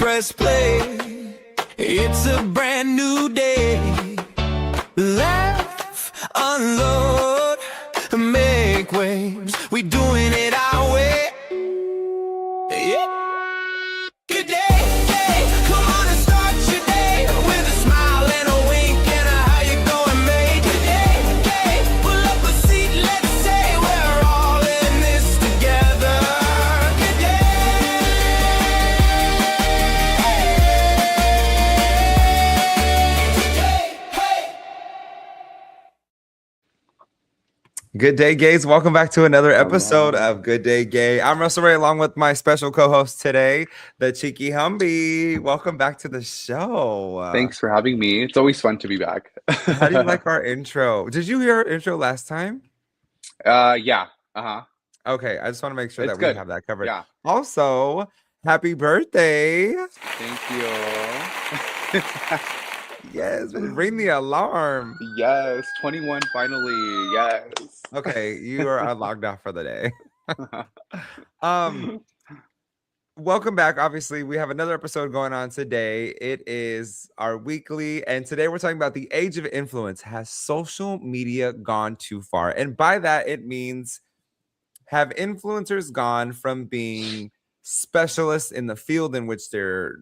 press play. It's a brand new day. Laugh, unload, make waves. We doing it our way. Yeah. Good day, day. Come on and start your day with a smile and a wink and a how you going, mate. Good day, day. Pull up a seat, let's say we're all in this together. Good day. Hey. Good day, gays. Welcome back to another episode of Good Day Gay. I'm Russell Ray, along with my special co-host today, the Cheekie Humbie. Welcome back to the show. Thanks for having me. It's always fun to be back. How do you like our intro? Did you hear our intro last time? Yeah. Uh-huh. Okay, I just want to make sure It's that good. we have that covered. Yeah. Also, happy birthday. Thank you. Yes, ring the alarm. Yes, 21 finally. Yes. Okay, you are logged off for the day. Welcome back. Obviously, we have another episode going on today. It is our weekly, and today we're talking about the age of influence. Has social media gone too far? And by that, it means, have influencers gone from being specialists in the field in which they're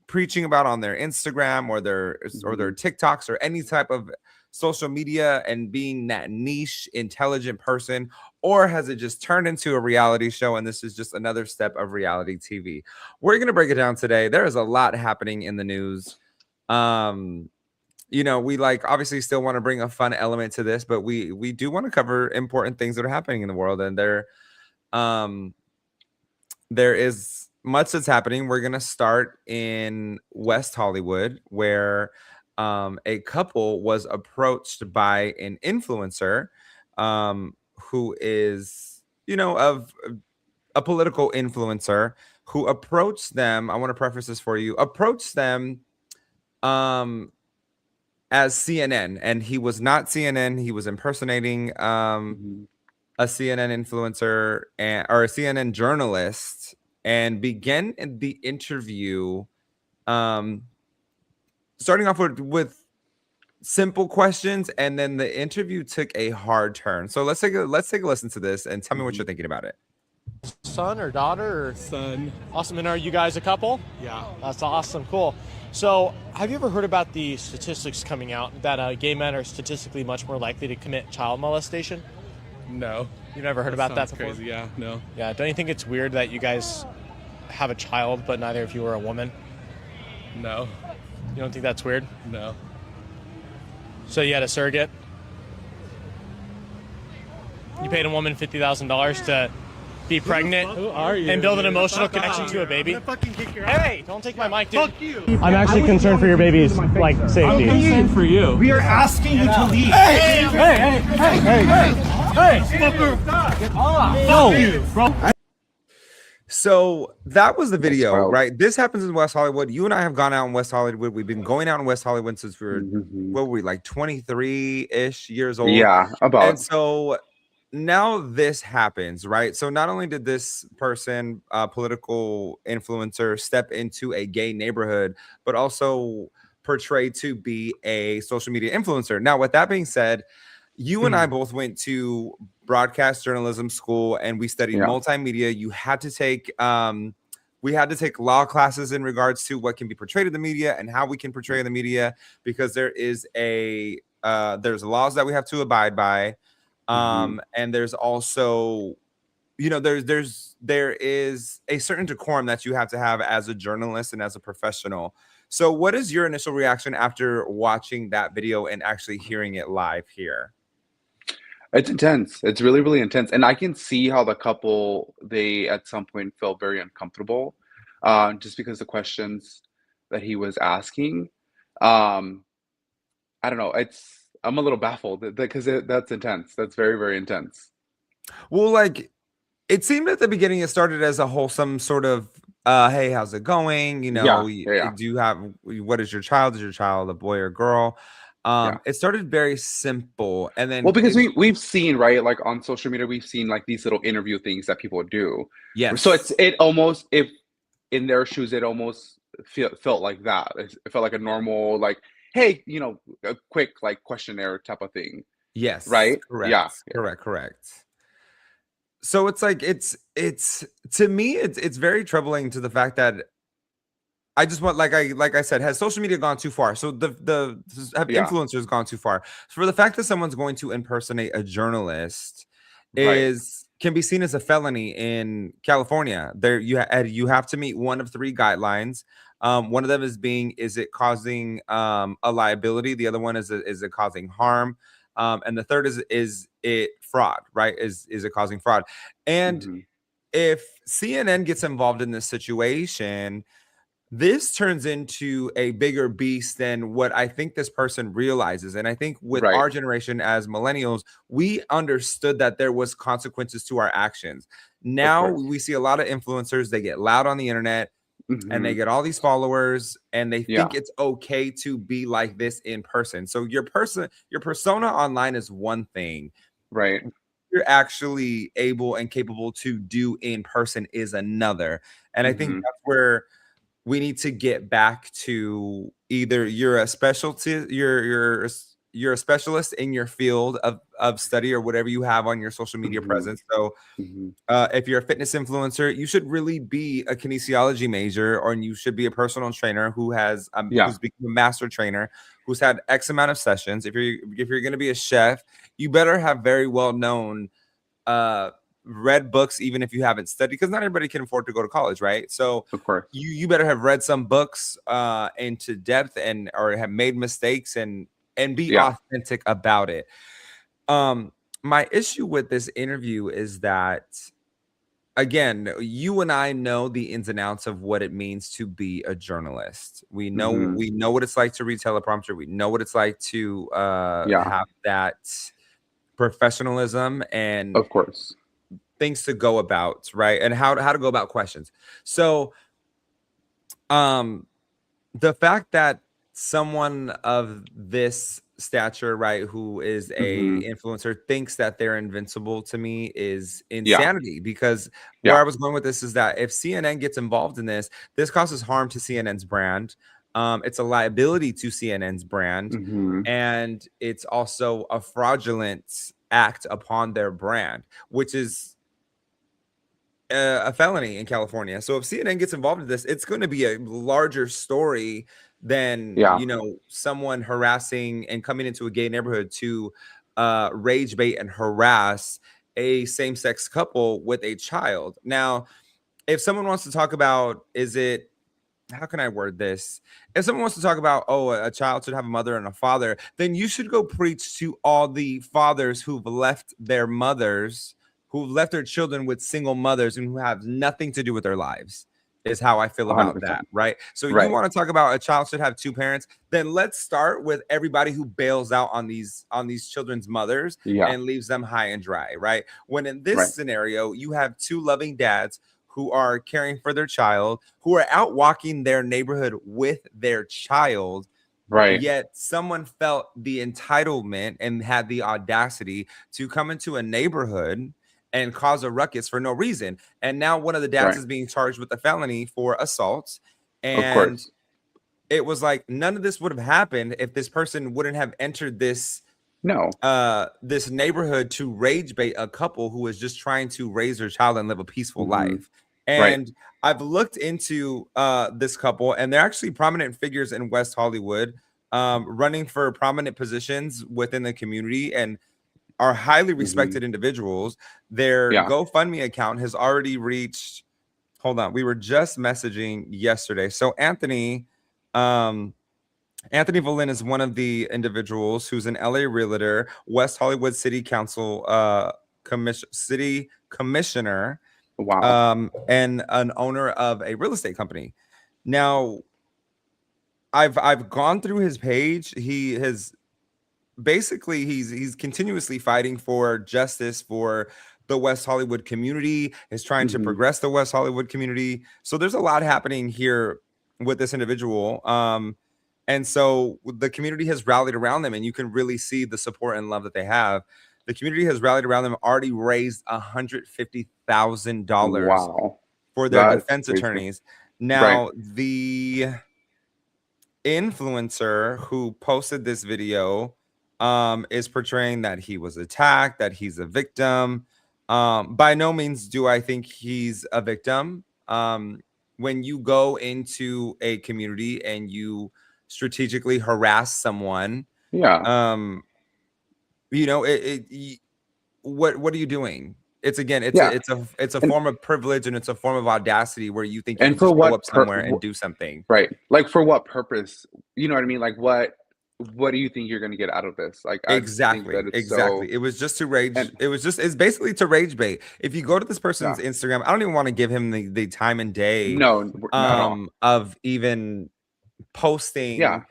preaching about on their Instagram or their TikToks or any type of social media and being that niche, intelligent person, or has it just turned into a reality show and this is just another step of reality TV? We're going to break it down today. There is a lot happening in the news. You know, we obviously still want to bring a fun element to this, but we do want to cover important things that are happening in the world, and there is much that's happening. We're going to start in West Hollywood, where a couple was approached by an influencer who is, of a political influencer who approached them. I want to preface this for you. Approached them as CNN, and he was not CNN. He was impersonating a CNN influencer or a CNN journalist, and began the interview starting off with simple questions, and then the interview took a hard turn. So let's take a listen to this and tell me what you're thinking about it. Son or daughter? Or son. Awesome. And are you guys a couple? Yeah. That's awesome. Cool. So have you ever heard about the statistics coming out that gay men are statistically much more likely to commit child molestation? No. You've never heard about that before? Crazy. Yeah. No. Yeah. Don't you think it's weird that you guys have a child, but neither of you are a woman? No. You don't think that's weird? No. So you had a surrogate? You paid a woman $50,000 to be pregnant? Who are you? And build an dude? emotional Fuck connection off. to a baby? I'm gonna fucking kick your ass. Hey, don't take my mic, dude. Fuck you. I'm actually concerned for your baby's safety. I'm concerned for you. We are asking you to leave. Hey, Fucker. Get off. No, bro. So that was the video, Wow. right? This happens in West Hollywood. You and I have gone out in West Hollywood. We've been going out in West Hollywood since we were, what were we, 23-ish years old? Yeah, about. And so now this happens, right? So not only did this person, political influencer, step into a gay neighborhood, but also portray to be a social media influencer. Now, with that being said, you and I both went to broadcast journalism school, and we studied multimedia. You had to take we had to take law classes in regards to what can be portrayed in the media and how we can portray the media, because there is there's laws that we have to abide by, and there's also, there is a certain decorum that you have to have as a journalist and as a professional. So what is your initial reaction after watching that video and actually hearing it live here? It's intense. It's really, really intense. And I can see how the couple, they at some point felt very uncomfortable, just because the questions that he was asking. I don't know. I'm a little baffled because that's intense. That's very, very intense. Well, it seemed at the beginning it started as a wholesome sort of, hey, how's it going? Do you have, what is your child? Is your child a boy or girl? It started very simple, and then because we've seen, right, like on social media, we've seen like these little interview things that people do. Yes. So it almost, if in their shoes, it almost felt like that. It felt like a normal, like, hey, a quick like questionnaire type of thing, Yes, right? Yeah, correct, yeah, correct, correct. So it's like it's to me it's very troubling to the fact that I just want like I said, has social media gone too far? So the have yeah. influencers gone too far? So for the fact that someone's going to impersonate a journalist Right. is can be seen as a felony in California. There you have to meet one of three guidelines. One of them is it causing a liability? The other one is it causing harm? And the third is it fraud, right? Is it causing fraud? And Hmm. if CNN gets involved in this situation, this turns into a bigger beast than what I think this person realizes. And I think with Right. our generation as millennials, we understood that there was consequences to our actions. Of Now course. we see a lot of influencers, they get loud on the internet and Hmm. they get all these followers and they think Yeah. it's okay to be like this in person. So your persona online is one thing. Right. You're actually able and capable to do in person is another. And I think Hmm. that's where we need to get back to either you're a specialty, you're a specialist in your field of study or whatever you have on your social media Hmm. presence. So Hmm. if you're a fitness influencer, you should really be a kinesiology major, or you should be a personal trainer Yeah. who's become a master trainer, who's had X amount of sessions. If you're going to be a chef, you better have very well known uh read books, even if you haven't studied, because not everybody can afford to go to college, right? So Of course. you better have read some books into depth and or have made mistakes and be Yeah. authentic about it. My issue with this interview is that, again, you and I know the ins and outs of what it means to be a journalist. Hmm. We know what it's like to read teleprompter. We know what it's like to Yeah. have that professionalism and Of course. things to go about, right? And how to go about questions. So um the fact that someone of this stature, right, who is a Hmm. influencer thinks that they're invincible, to me is Yeah. insanity, because where Yeah. I was going with this is that if CNN gets involved in this causes harm to CNN's brand. It's a liability to CNN's brand, Hmm. and it's also a fraudulent act upon their brand, which is a felony in California. So if CNN gets involved in this, it's going to be a larger story than, Yeah. someone harassing and coming into a gay neighborhood to rage bait and harass a same-sex couple with a child. Now, if someone wants to talk about, how can I word this? If someone wants to talk about, oh, a child should have a mother and a father, then you should go preach to all the fathers who've left their mothers, who've left their children with single mothers and who have nothing to do with their lives, is how I feel about that, 100%. right? So you Right. want to talk about a child should have two parents, then let's start with everybody who bails out on these children's mothers Yeah. and leaves them high and dry, right? When in this Right. scenario, you have two loving dads who are caring for their child, who are out walking their neighborhood with their child, Right. yet someone felt the entitlement and had the audacity to come into a neighborhood and cause a ruckus for no reason. And now one of the dads Right. is being charged with a felony for assault. Of And course. it was like none of this would have happened if this person wouldn't have entered No. this neighborhood to rage bait a couple who is just trying to raise their child and live a peaceful Hmm. life. Right. And I've looked into this couple, and they're actually prominent figures in West Hollywood, running for prominent positions within the community and are highly Hmm. respected individuals. Their Yeah. GoFundMe account has already reached, hold on, we were just messaging yesterday. So Anthony Volin is one of the individuals who's an LA realtor, West Hollywood City Council city commissioner, Wow. and an owner of a real estate company. Now, I've gone through his page. He has basically he's continuously fighting for justice for the West Hollywood community, is trying to Hmm. progress the West Hollywood community. So there's a lot happening here with this individual. And so the community has rallied around them, and you can really see the support and love that they have. The community has rallied around them, already raised $150,000 Wow. for their That's defense crazy. attorneys. Now, the influencer who posted this video is portraying that he was attacked, that he's a victim. By no means do I think he's a victim. When you go into a community and you strategically harass someone, Yeah. you know, what are you doing? It's again, Yeah. it's a And form of privilege, and it's a form of audacity where you think you and can for just show what up somewhere and do something. right. Like for what purpose? You know what I mean? Like what do you think you're gonna get out of this? Like I just think that Exactly, it's so exactly. It was just to rage. and It's basically to rage bait. If you go to this yeah. person's Instagram, I don't even want to give him the time and day No, not at all. of even Yeah. posting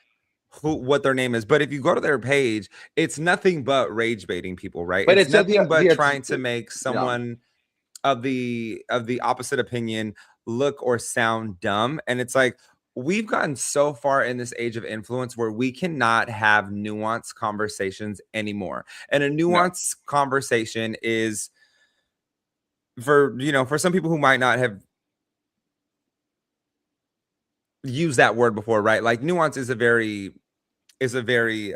what their name is. But if you go to their page, it's nothing but rage baiting people, right? But It's it's nothing but it's trying to make yeah. someone of the opposite opinion look or sound dumb. And it's like, we've gotten so far in this age of influence where we cannot have nuanced conversations anymore. And a No. nuanced conversation is, for for some people who might not have used that word before, right? Like, nuance is a very is a very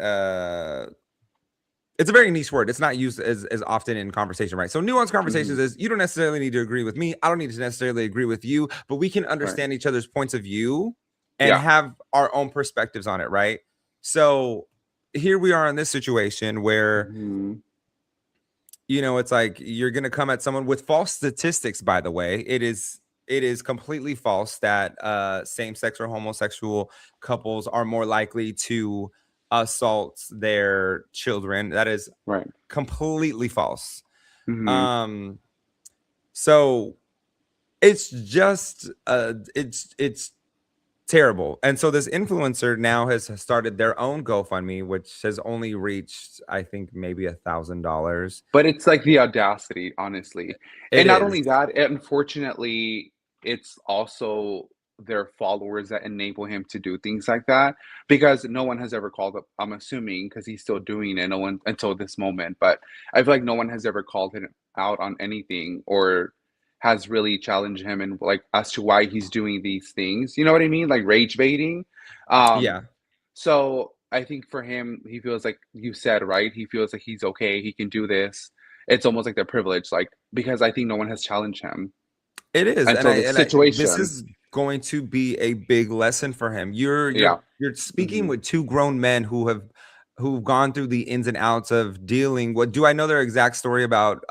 it's a very niche word. It's not used as often in conversation, right? So nuanced conversations Mhm. is, you don't necessarily need to agree with me. I don't need to necessarily agree with you, but we can Right. understand each other's points of view and Yeah. have our own perspectives on it, right? So here we are in this situation where, Mhm. it's like you're going to come at someone with false statistics. By the way, it is completely false that same-sex or homosexual couples are more likely to assault their children. That is Right. completely false. Mhm. So it's just it's terrible. And so this influencer now has started their own GoFundMe, which has only reached, I think, maybe $1,000. But it's like the audacity, honestly. It And not is. only that, unfortunately, it's also their followers that enable him to do things like that because no one has ever called up, I'm assuming, because he's still doing it, no one until this moment. But I feel like no one has ever called him out on anything or has really challenged him and like as to why he's doing these things. You know what I mean? Like rage baiting. Um, Yeah, so I think for him, he feels like you said, right? He feels like he's okay, he can do this. It's almost like their privilege, like because I think no one has challenged him it is. And until I the and I this situation. is going to be a big lesson for him. You're Yeah. you're you're speaking Hmm. with two grown men who've gone through the ins and outs of dealing. What do I know their exact story about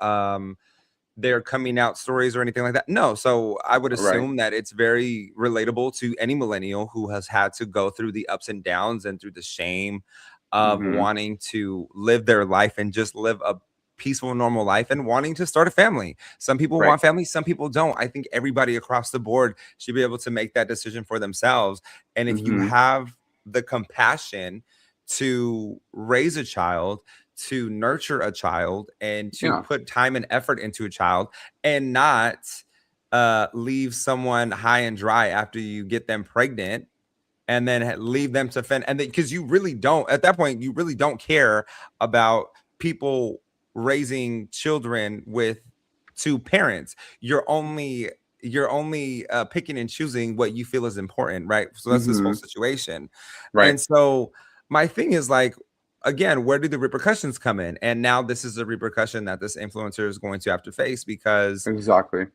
their coming out stories or anything like that? No. So I would Right. assume that it's very relatable to any millennial who has had to go through the ups and downs and through the shame of Hmm. wanting to live their life and just live a peaceful, normal life and wanting to start a family. Some people Right. want family, some people don't. I think everybody across the board should be able to make that decision for themselves. And if you Hmm. have the compassion to raise a child, to nurture a child, and to Yeah. put time and effort into a child, and not leave someone high and dry after you get them pregnant, and then leave them to fend, and because you really don't, at that point, you really don't care about people raising children with two parents. You're only picking and choosing what you feel is important, right? So that's this whole Hmm. situation. Right. And so my thing is, like, again, where do the repercussions come in? And now this is a repercussion that this influencer is going to have to face, because Exactly.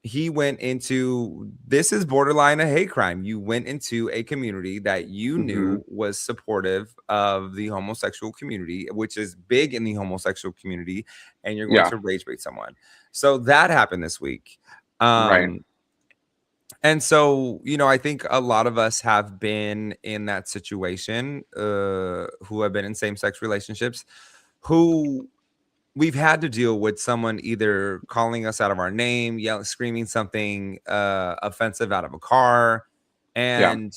he went into, this is borderline a hate crime. You went into a community that you Hmm. knew was supportive of the homosexual community, which is big in the homosexual community, and you're going Yeah. to rage bait someone. So that happened this week. Right. Um, and so, I think a lot of us have been in that situation, who have been in same-sex relationships, who we've had to deal with someone either calling us out of our name, yelling, screaming something offensive out of a car. Yeah. And,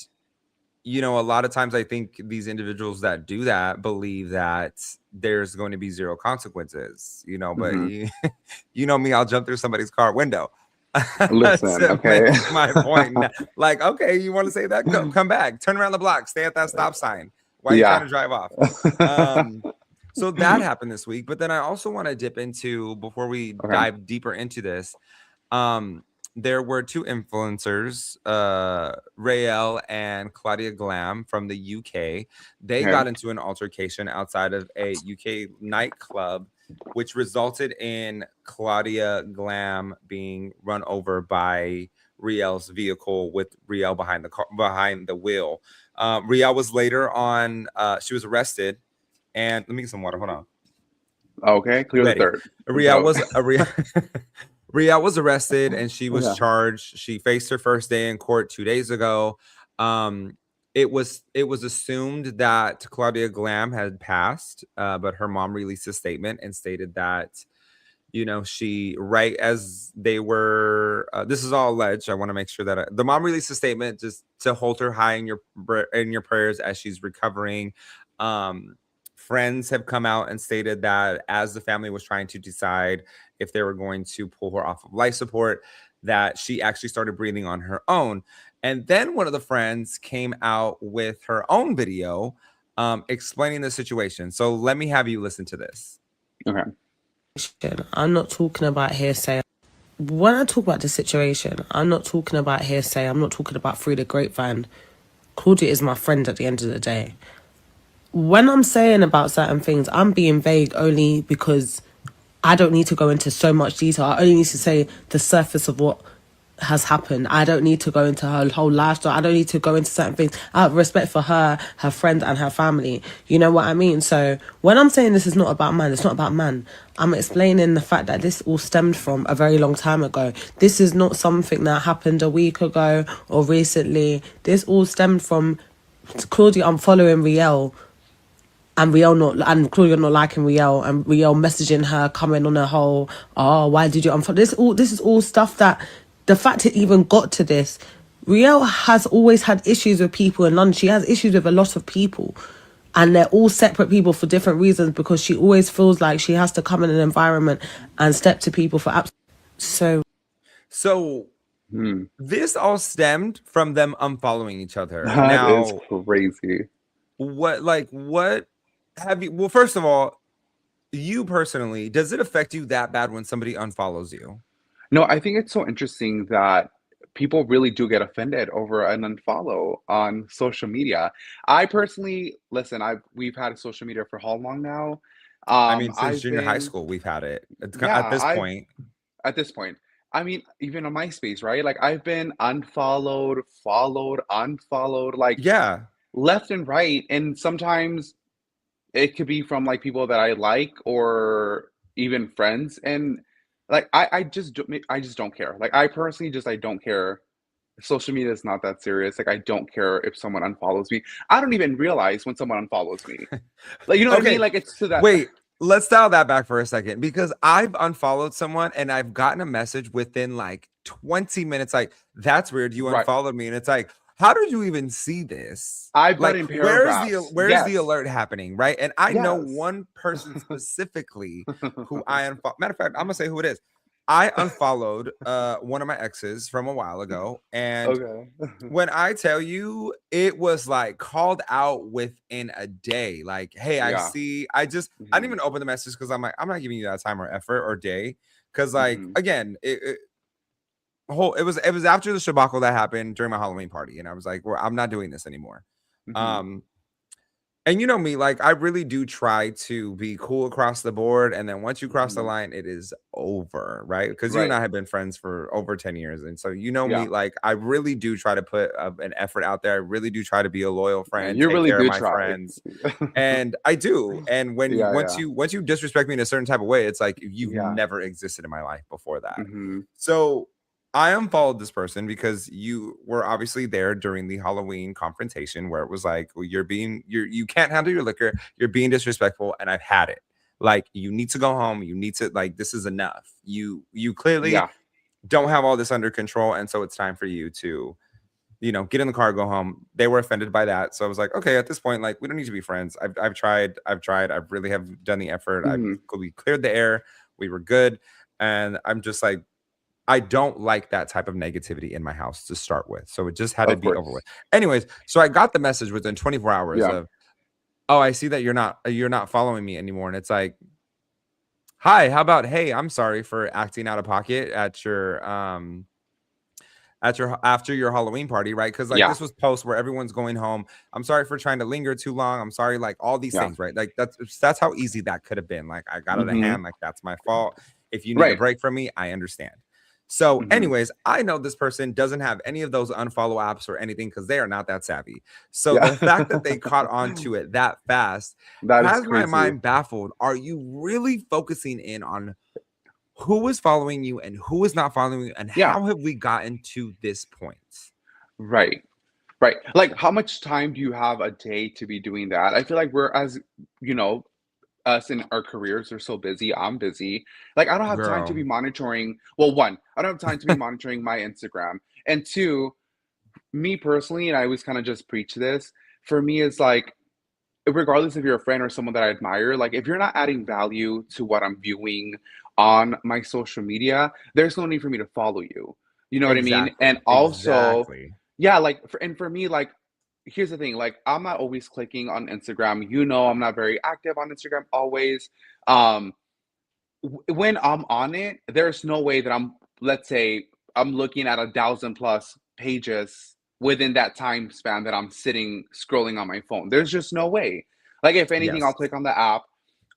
a lot of times I think these individuals that do that believe that there's going to be zero consequences, but Hmm. you know me, I'll jump through somebody's car window Listen. to Okay. make my point. Like, okay, you want to say that? Go, come back, turn around the block, stay at that stop sign. Why are you trying Yeah. to drive off? So that happened this week. But then I also want to dip into, before we Okay. dive deeper into this, um, there were two influencers, Rael and Claudia Glam from the UK. They Okay. got into an altercation outside of a UK nightclub, which resulted in Claudia Glam being run over by Riel's vehicle with Riel behind the wheel. Riel was later on. She was arrested, and let me get some water. Hold on. Okay, clear the Ready. third. Riel was Riel was arrested and she was Yeah. charged. She faced her first day in court 2 days ago. It was assumed that Claudia Glam had passed, but her mom released a statement and stated that, you know, she, right as they were, this is all alleged. I want to make sure that the mom released a statement just to hold her high in your prayers as she's recovering. Friends have come out and stated that as the family was trying to decide if they were going to pull her off of life support, that she actually started breathing on her own. And then one of the friends came out with her own video explaining the situation. So let me have you listen to this. Okay. I'm not talking about hearsay. When I talk about the situation, I'm not talking about hearsay. I'm not talking about through the grapevine. Claudia is my friend at the end of the day. When I'm saying about certain things, I'm being vague only because I don't need to go into so much detail. I only need to say the surface of what has happened. I don't need to go into her whole lifestyle. I don't need to go into certain things. I have respect for her, her friend, and her family. You know what I mean? So when I'm saying this is not about man, it's not about man. I'm explaining the fact that this all stemmed from a very long time ago. This is not something that happened a week ago or recently. This all stemmed from Claudia unfollowing Riel, and Claudia not liking Riel, and Riel messaging her, coming on her whole, oh, why did you unfollow? This is all stuff that, the fact it even got to this, Riel has always had issues with people in London. She has issues with a lot of people, and they're all separate people for different reasons, because she always feels like she has to come in an environment and step to people for so this all stemmed from them unfollowing each other. That is Now, crazy. what have you, well, first of all, you personally, does it affect you that bad when somebody unfollows you? No, I think it's so interesting that people really do get offended over an unfollow on social media. I personally, listen, we've had social media for how long now? I mean, since I've junior high been, school, we've had it. yeah, At this I've point. at this point. I mean, even on MySpace, right? Like I've been unfollowed, followed, unfollowed, like Yeah. left and right. And sometimes it could be from like people that I like or even friends. And like I just don't care. Like I personally just I don't care. Social media is not that serious. Like I don't care if someone unfollows me. I don't even realize when someone unfollows me. Like you know what I Okay. mean? Like it's to that. Wait, let's dial that back for a second, because I've unfollowed someone and I've gotten a message within like 20 minutes. Like, that's weird. You Right. unfollowed me. And it's like, how did you even see this? I've Like, gotten where's paragraphs. the Yes. alert happening? Right. And I know Yes. one person specifically who I unfollowed. Matter of fact, I'm gonna say who it is. I unfollowed one of my exes from a while ago. And Okay. when I tell you, it was like called out within a day. Like, hey, I Yeah. see. I didn't even Mhm. open the message because I'm like, I'm not giving you that time or effort or day. Cause like Mhm. again, it was after the debacle that happened during my Halloween party, and I was like, well, I'm not doing this anymore. Mhm. Um, and you know me, like I really do try to be cool across the board. And then once you cross the Mhm. line, it is over, right? Because you and Right. I have been friends for over 10 years. And so you know me, Yeah. like I really do try to put an effort out there. I really do try to be a loyal And friend, you take really care of do my try. friends. And I do. And when Yeah, yeah. once you disrespect me in a certain type of way, it's like you've Yeah. never existed in my life before that. Mhm. So I unfollowed this person because you were obviously there during the Halloween confrontation where it was like, well, you can't handle your liquor, you're being disrespectful, and I've had it. Like, you need to go home. You need to, like, this is enough. You clearly Yeah. don't have all this under control, and so it's time for you to, you know, get in the car, go home. They were offended by that. So I was like, okay, at this point, like, we don't need to be friends. I've tried. I really have done the effort. Mhm. We cleared the air. We were good. And I'm just like, I don't like that type of negativity in my house to start with. So it just had to Of be over with. course. Anyways, so I got the message within 24 hours Yeah. of, oh, I see that you're not following me anymore. And it's like, hi, how about, hey, I'm sorry for acting out of pocket at your after your Halloween party, right? Because like this was post where everyone's going home. I'm sorry for trying to linger too long. I'm sorry, like all these things, right? Like that's how easy that could have been. Like I got out of hand, like that's my fault. If you need a break from me, I understand. So anyways, I know this person doesn't have any of those unfollow apps or anything because they are not that savvy. So the fact that they caught on to it that fast has my mind baffled. Are you really focusing in on who is following you and who is not following you, and how have we gotten to this point? Right. Like, how much time do you have a day to be doing that? I feel like we're, as you know, us in our careers are so busy. I'm busy. Like, I don't have time to be monitoring. Well, one, I don't have time to be monitoring my Instagram. And two, me personally, and I always kind of just preach this, for me, it's like, regardless if you're a friend or someone that I admire, like if you're not adding value to what I'm viewing on my social media, there's no need for me to follow you. You know what I mean? And also, like for me, like here's the thing, like I'm not always clicking on Instagram. You know, I'm not very active on Instagram always. When I'm on it, there's no way that let's say I'm looking at 1,000+ pages within that time span that I'm sitting scrolling on my phone. There's just no way. Like if anything, I'll click on the app.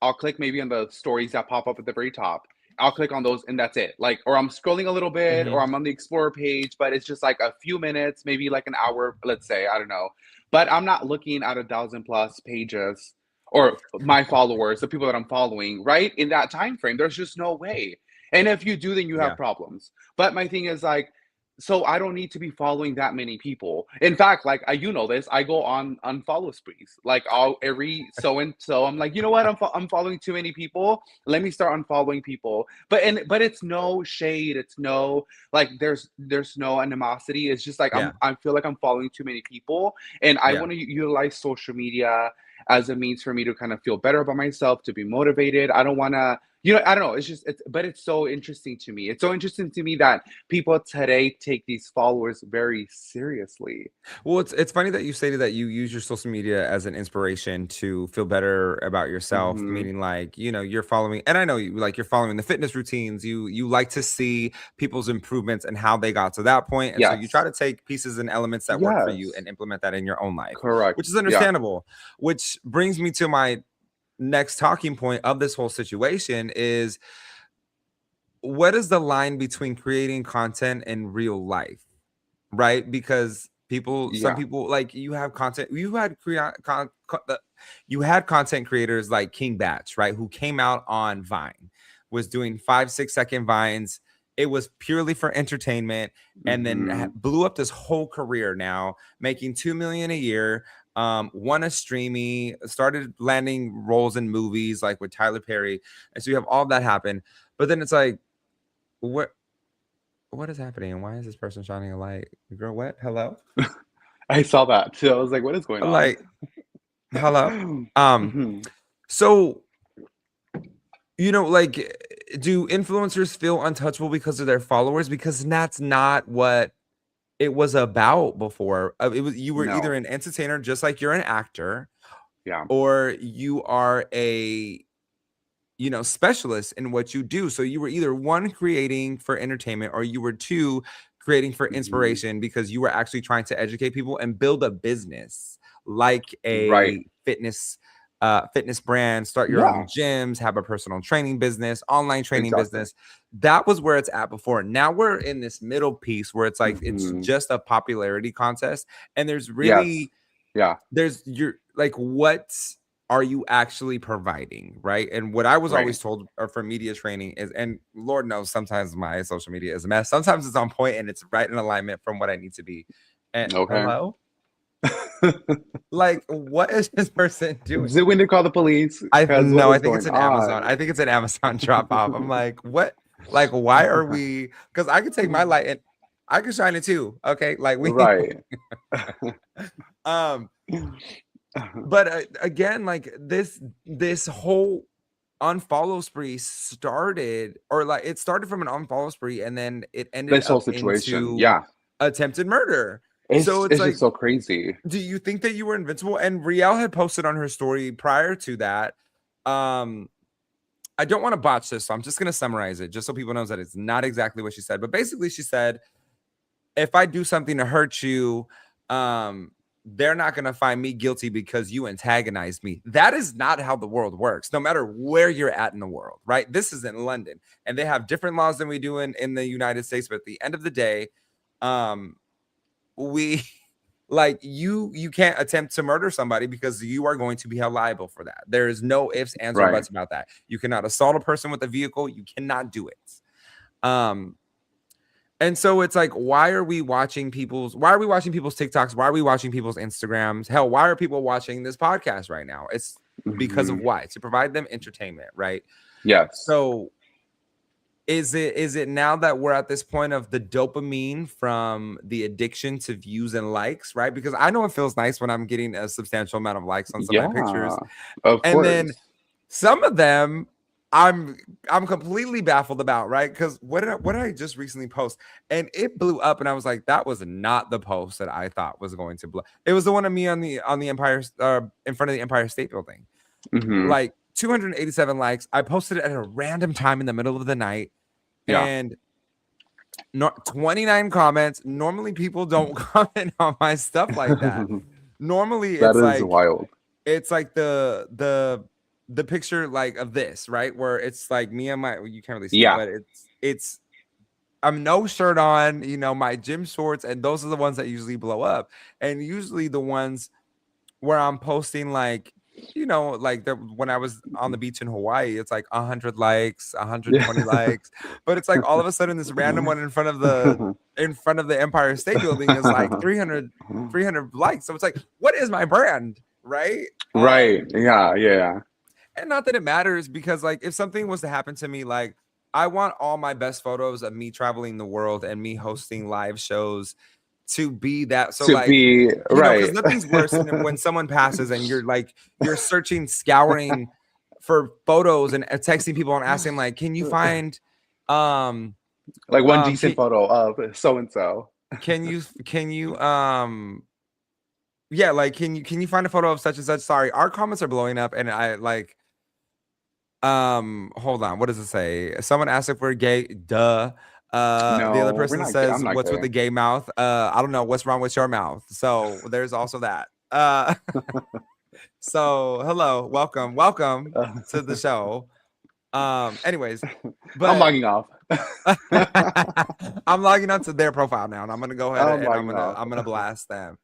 I'll click maybe on the stories that pop up at the very top. I'll click on those and that's it. Like, or I'm scrolling a little bit, or I'm on the Explorer page, but it's just like a few minutes, maybe like an hour, let's say, I don't know. But I'm not looking at 1,000+ pages or my followers, the people that I'm following, right? In that time frame, there's just no way. And if you do, then you have problems. But my thing is like, so I don't need to be following that many people. In fact, like you know this, I go on unfollow sprees. Like every so and so, I'm like, you know what? I'm following too many people. Let me start unfollowing people. But it's no shade. It's no like there's no animosity. It's just like I feel like I'm following too many people, and I want to utilize social media as a means for me to kind of feel better about myself, to be motivated. I don't want to. You know, I don't know. It's just, but it's so interesting to me. It's so interesting to me that people today take these followers very seriously. Well, it's funny that you stated that you use your social media as an inspiration to feel better about yourself, meaning like, you know, you're following, and I know you like you're following the fitness routines. You like to see people's improvements and how they got to that point. And so you try to take pieces and elements that work for you and implement that in your own life. Correct. Which is understandable. Which brings me to my next talking point of this whole situation is, what is the line between creating content and real life, right? Because some people, like you had content creators like King Batch, right, who came out on Vine, was doing 5-6 second vines. It was purely for entertainment, and then blew up this whole career now, making $2 million a year. Won a Streamy, started landing roles in movies like with Tyler Perry, and so you have all that happen. But then it's like, what is happening? Why is this person shining a light? Girl, what? Hello? I saw that too. I was like, what is going on? Like, hello? So, you know, like, do influencers feel untouchable because of their followers? Because that's not what it was about before. You were either an entertainer, just like you're an actor, or you are a, you know, specialist in what you do. So you were either one, creating for entertainment, or you were two, creating for inspiration, because you were actually trying to educate people and build a business, like a fitness brand, start your own gyms, have a personal training business, online training business. That was where it's at before. Now we're in this middle piece where it's like it's just a popularity contest, and there's really there's your like, what are you actually providing, right? And what I was always told for media training is, and Lord knows sometimes my social media is a mess, sometimes it's on point and it's right in alignment from what I need to be. And hello. Like, what is this person doing? Is it when to call the police? I think it's an Amazon. I think it's an Amazon drop off. I'm like, what? Like, why are we? Because I could take my light and I could shine it too. Okay, like we But again, like this whole unfollow spree started, or like it started from an unfollow spree, and then it ended this whole situation into attempted murder. It's like, just so crazy. Do you think that you were invincible? And Rielle had posted on her story prior to that. I don't want to botch this, so I'm just going to summarize it just so people know that it's not exactly what she said. But basically she said, if I do something to hurt you, they're not going to find me guilty because you antagonized me. That is not how the world works, no matter where you're at in the world, right? This is in London, and they have different laws than we do in the United States. But at the end of the day, we like you can't attempt to murder somebody because you are going to be held liable for that. There is no ifs, ands, or buts about that. You cannot assault a person with a vehicle. You cannot do it. And so it's like, why are we watching people's TikToks? Why are we watching people's Instagrams? Hell, why are people watching this podcast right now? It's because of why? To provide them entertainment, right? Yes. So is it now that we're at this point of the dopamine from the addiction to views and likes, right? Because I know it feels nice when I'm getting a substantial amount of likes on some of my pictures. Of and course. Then some of them I'm completely baffled about, right? Because what did I just recently post? And it blew up, and I was like, that was not the post that I thought was going to blow. It was the one of me on the Empire in front of the Empire State Building. Like 287 likes. I posted it at a random time in the middle of the night, and 29 comments. Normally people don't comment on my stuff like that. Normally that it's is like wild. It's like the picture like of this, right? Where it's like me and you can't really see it, but it's I'm no shirt on, you know, my gym shorts, and those are the ones that usually blow up. And usually the ones where I'm posting, like, you know, like when I was on the beach in Hawaii, it's like 100 likes, 120 likes, but it's like all of a sudden this random one in front of the Empire State Building is like 300 likes. So it's like, what is my brand, right? Right. Yeah. And not that it matters, because like if something was to happen to me, like I want all my best photos of me traveling the world and me hosting live shows to be that. So like, you know, because nothing's worse than when someone passes and you're searching, scouring for photos and texting people and asking like, can you find like one decent photo of so and so? Can you yeah, like can you find a photo of such and such? Sorry, our comments are blowing up, and I like hold on, what does it say? Someone asked if we're gay. Duh. The other person says, what's with the gay mouth? I don't know, what's wrong with your mouth? So there's also that. So hello, welcome to the show. Anyways, but I'm logging off. I'm logging on to their profile now, and I'm gonna go ahead and I'm gonna blast them.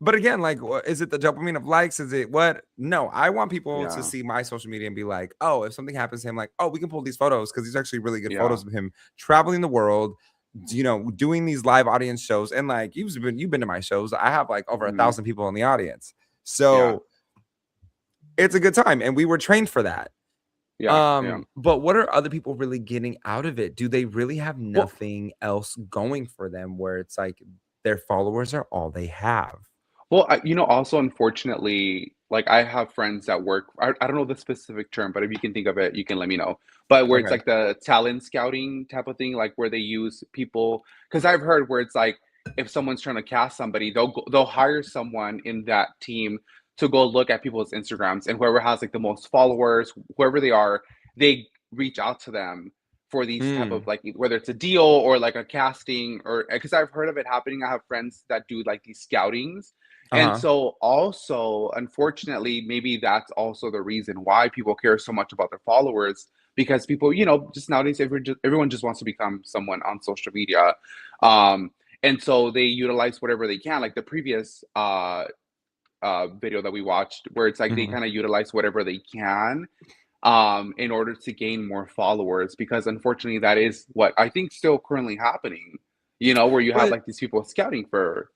But again, like, is it the dopamine of likes? Is it what? No, I want people to see my social media and be like, oh, if something happens to him, like, oh, we can pull these photos, because these are actually really good photos of him traveling the world, you know, doing these live audience shows. And like, you've been to my shows. I have like over 1,000 people in the audience, so it's a good time, and we were trained for that. But what are other people really getting out of it? Do they really have nothing else going for them, where it's like their followers are all they have? Well, you know, also, unfortunately, like I have friends that work, I don't know the specific term, but if you can think of it, you can let me know. But where it's like the talent scouting type of thing, like where they use people, because I've heard where it's like, if someone's trying to cast somebody, they'll hire someone in that team to go look at people's Instagrams, and whoever has like the most followers, whoever they are, they reach out to them for these type of, like, whether it's a deal or like a casting, or because I've heard of it happening. I have friends that do like these scoutings. And so also, unfortunately, maybe that's also the reason why people care so much about their followers, because people, you know, just nowadays, everyone just wants to become someone on social media. And so they utilize whatever they can, like the previous video that we watched, where it's like they kind of utilize whatever they can in order to gain more followers, because unfortunately that is what I think still currently happening, you know, where you have like these people scouting for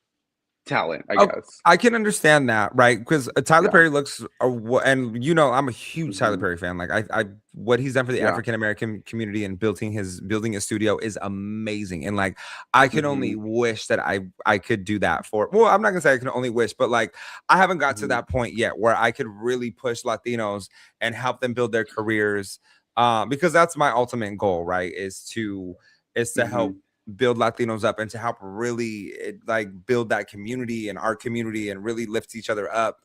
talent, I guess. I can understand that, right? Because Tyler Perry looks, and you know, I'm a huge Tyler Perry fan. Like I what he's done for the African American community and building a studio is amazing. And like, I can only wish that I could do that for. Well, I'm not gonna say I can only wish, but like, I haven't got to that point yet where I could really push Latinos and help them build their careers. Because that's my ultimate goal, right? Is to help build Latinos up and to help really like build that community and our community and really lift each other up.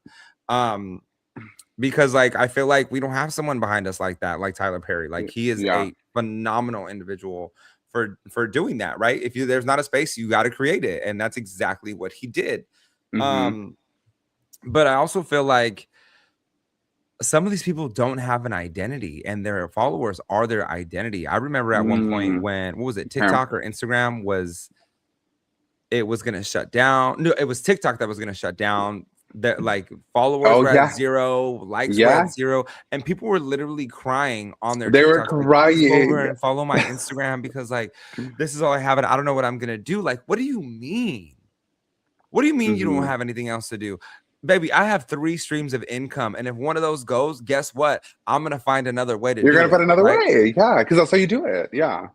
Because like, I feel like we don't have someone behind us like that, like Tyler Perry. Like, he is a phenomenal individual. for doing that, right? If there's not a space, you got to create it, and that's exactly what he did. But I also feel like some of these people don't have an identity, and their followers are their identity. I remember at one point when, what was it, TikTok or Instagram was going to shut down. No, it was TikTok that was going to shut down. That like followers were at 0, likes were at 0, and people were literally crying on their They were TikToks, like, "Please go over crying. and follow my Instagram because like this is all I have, and I don't know what I'm gonna do." Like, what do you mean? What do you mean you don't have anything else to do? Baby, I have 3 streams of income, and if one of those goes, guess what? I'm gonna find another way to do it. You're gonna find another right? way, yeah, because that's how you do it, yeah.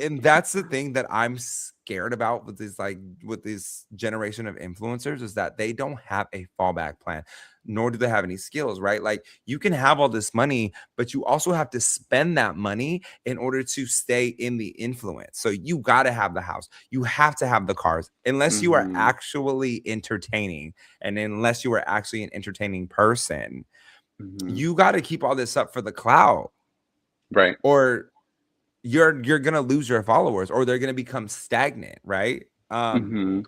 And that's the thing that I'm scared about with this generation of influencers, is that they don't have a fallback plan, nor do they have any skills, right? Like, you can have all this money, but you also have to spend that money in order to stay in the influence. So you got to have the house, you have to have the cars, unless you are actually entertaining, and unless you are actually an entertaining person, you got to keep all this up for the clout, right? Or you're gonna lose your followers, or they're gonna become stagnant, right? And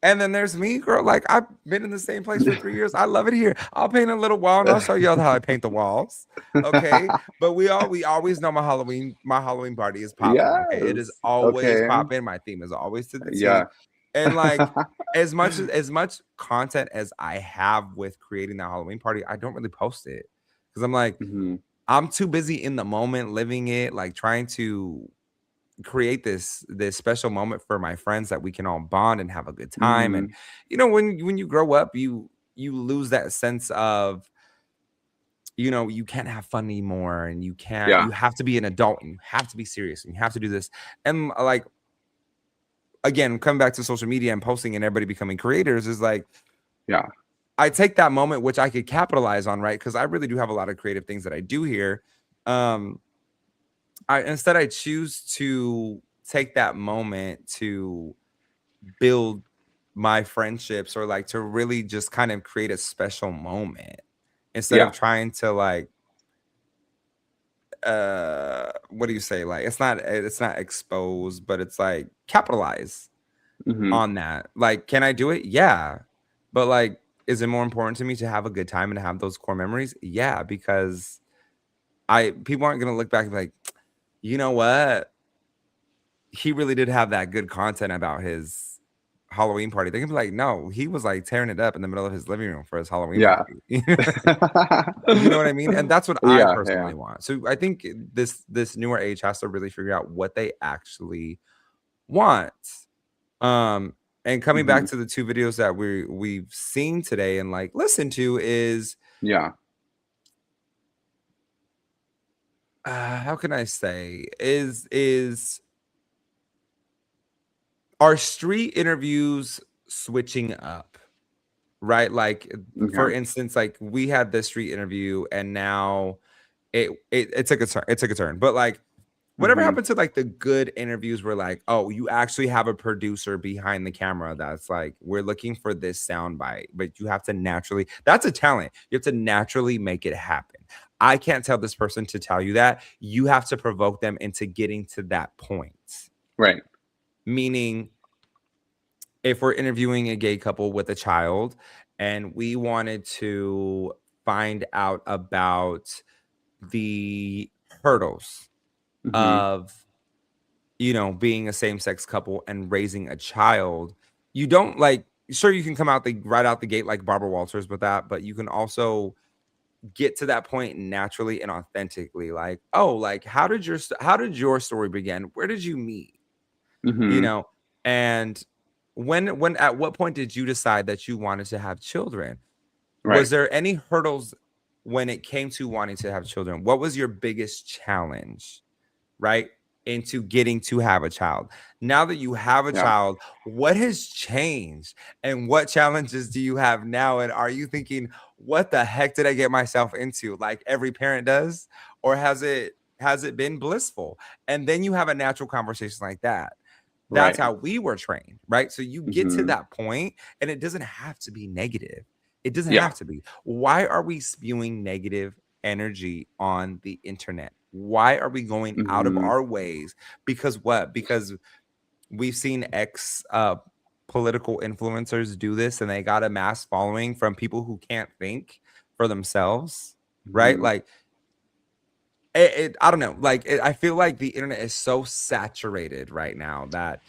then there's me, girl. Like, I've been in the same place for 3 years. I love it here. I'll paint a little wall, and I'll show y'all how I paint the walls. Okay, but we always know my Halloween party is popping. Yes. Okay? It is always popping. My theme is always to the T. Yeah. And like, as much content as I have with creating that Halloween party, I don't really post it because I'm like, I'm too busy in the moment, living it, like trying to create this special moment for my friends that we can all bond and have a good time. And you know, when you grow up, you lose that sense of, you know, you can't have fun anymore, and you can't. You have to be an adult, and you have to be serious, and you have to do this. And like, again, coming back to social media and posting and everybody becoming creators is like, I take that moment, which I could capitalize on, right? Because I really do have a lot of creative things that I do here. I choose to take that moment to build my friendships, or like to really just kind of create a special moment, instead of trying to like, what do you say? Like, it's not exposed, but it's like capitalize on that. Like, can I do it? Yeah. But like, is it more important to me to have a good time and have those core memories? Yeah, because people aren't going to look back and be like, you know what? He really did have that good content about his Halloween party. They can be like, no, he was like tearing it up in the middle of his living room for his Halloween party. You know what I mean? And that's what I personally want. So I think this newer age has to really figure out what they actually want. And coming back to the 2 videos that we've seen today and like listened to is how can I say, is our street interviews switching up, right? Like, for instance, like we had this street interview, and now it took a turn. But like, whatever happened to like the good interviews were like, oh, you actually have a producer behind the camera that's like, we're looking for this sound bite, but you have to naturally, that's a talent. You have to naturally make it happen. I can't tell this person to tell you that. You have to provoke them into getting to that point. Right. Meaning, if we're interviewing a gay couple with a child and we wanted to find out about the hurdles of, you know, being a same-sex couple and raising a child, you don't like, sure, you can come out right out the gate like Barbara Walters with that, but you can also get to that point naturally and authentically. Like, oh, like, how did your story begin? Where did you meet? You know, and when at what point did you decide that you wanted to have children? Was there any hurdles when it came to wanting to have children? What was your biggest challenge, right, into getting to have a child? Now that you have a child, what has changed, and what challenges do you have now? And are you thinking, what the heck did I get myself into, like every parent does? Or has it been blissful? And then you have a natural conversation like that. That's how we were trained, right? So you get to that point, and it doesn't have to be negative. It doesn't have to be. Why are we spewing negative energy on the internet? Why are we going out of our ways? Because what? Because we've seen political influencers do this, and they got a mass following from people who can't think for themselves, right? Like, I don't know. Like, I feel like the internet is so saturated right now that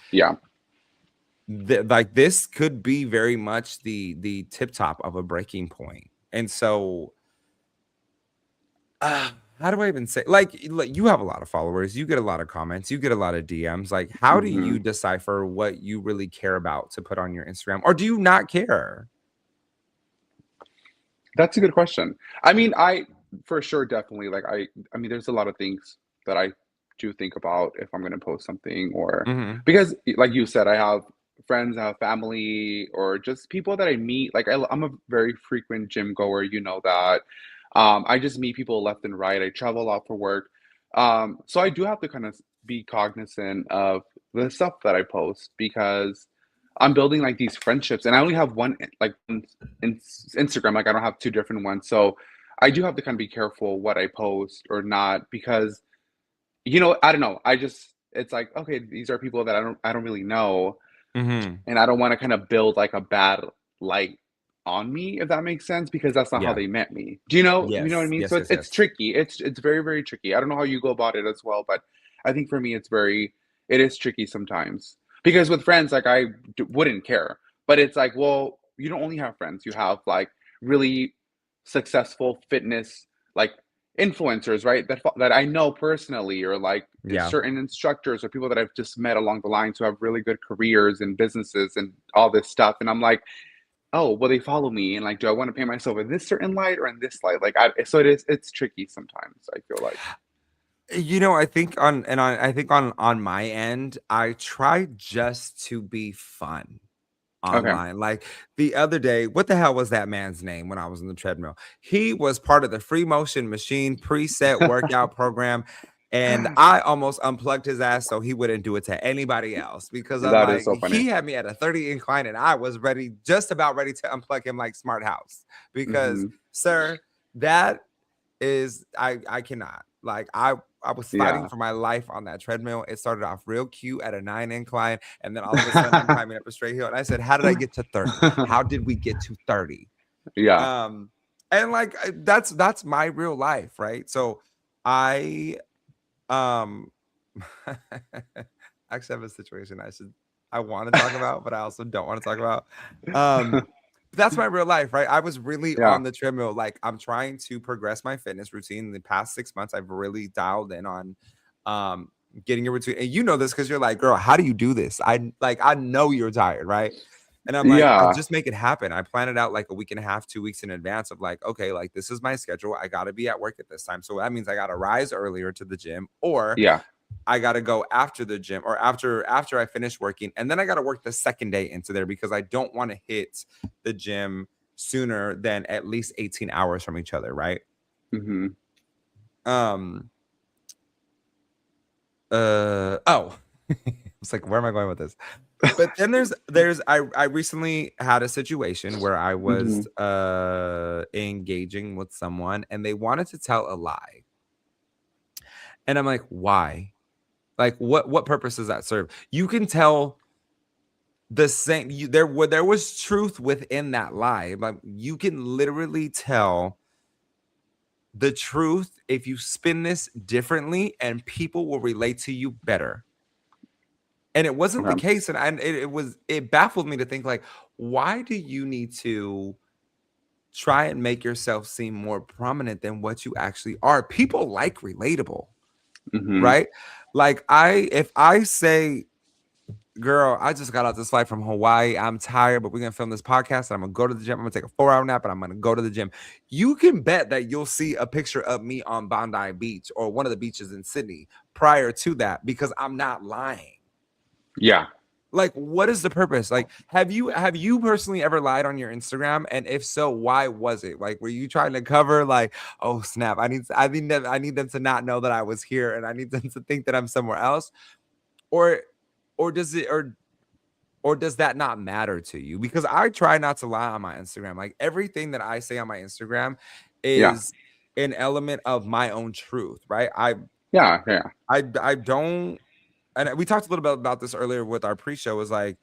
like this could be very much the tip top of a breaking point. And so, how do I even say, like you have a lot of followers, you get a lot of comments, you get a lot of DMs. Like, how do you decipher what you really care about to put on your Instagram, or do you not care? That's a good question. I mean, I for sure definitely like I mean there's a lot of things that I do think about if I'm going to post something, or because like you said, I have friends, I have family, or just people that I meet. Like I'm a very frequent gym goer, you know that. I just meet people left and right. I travel a lot for work. So I do have to kind of be cognizant of the stuff that I post, because I'm building like these friendships, and I only have one like Instagram. Like I don't have two different ones, so I do have to kind of be careful what I post or not, because I don't know. I just it's like, okay, these are people that I don't really know, and I don't want to kind of build like a bad light on me, if that makes sense, because that's not how Yeah. they met me. Do you know? You know what I Yes. mean? Yes. So Yes. it's tricky. It's very, very tricky. I don't know how you go about it as well, but I think for me it is tricky sometimes, because with friends, like wouldn't care, but it's like, well, you don't only have friends, you have like really successful fitness like influencers, right? That I know personally, or like Yeah. certain instructors or people that I've just met along the lines who have really good careers and businesses and all this stuff, and I'm like, oh, well, they follow me, and like, do I want to paint myself in this certain light or in this light? Like, so it's tricky sometimes, I feel like. I think on my end, I try just to be fun Okay. online. Like the other day, what the hell was that man's name when I was on the treadmill? He was part of the free motion machine preset workout program. And I almost unplugged his ass so he wouldn't do it to anybody else, because I'm That is like, so funny. he had me at a 30 incline and I was just about ready to unplug him like Smart House. Because, sir, that is, I cannot. Like, I was fighting Yeah. for my life on that treadmill. It started off real cute at a 9 incline, and then all of a sudden I'm climbing up a straight hill. And I said, how did I get to 30? How did we get to 30? Yeah. And like that's my real life, right? So I actually have a situation I want to talk about, but I also don't want to talk about. That's my real life, right? I was really Yeah. on the treadmill. Like, I'm trying to progress my fitness routine. In the past 6 months, I've really dialed in on getting a routine. And you know this because you're like, girl, how do you do this? I know you're tired, right? And I'm like, I Yeah. just make it happen. I plan it out like a week and a half, 2 weeks in advance of like, okay, like this is my schedule. I got to be at work at this time. So that means I got to rise earlier to the gym, or Yeah. I got to go after the gym, or after I finish working. And then I got to work the second day into there, because I don't want to hit the gym sooner than at least 18 hours from each other. Right. It's like, where am I going with this? But then I recently had a situation where I was engaging with someone and they wanted to tell a lie. And I'm like, why? Like, what purpose does that serve? You can tell the same. There was truth within that lie. Like, you can literally tell the truth if you spin this differently, and people will relate to you better. And it wasn't the case, and it baffled me to think, like, why do you need to try and make yourself seem more prominent than what you actually are? People like relatable, right? Like, if I say, girl, I just got out this flight from Hawaii, I'm tired, but we're gonna film this podcast and I'm gonna go to the gym, I'm gonna take a 4-hour nap and I'm gonna go to the gym, you can bet that you'll see a picture of me on Bondi Beach or one of the beaches in Sydney prior to that, because I'm not lying. Yeah. Like, what is the purpose? Like, have you personally ever lied on your Instagram? And if so, why was it? Like, were you trying to cover, like, oh snap, I need them to not know that I was here, and I need them to think that I'm somewhere else? Or does that not matter to you? Because I try not to lie on my Instagram. Like, everything that I say on my Instagram is an element of my own truth, right? Yeah. I don't, and we talked a little bit about this earlier with our pre-show, was like,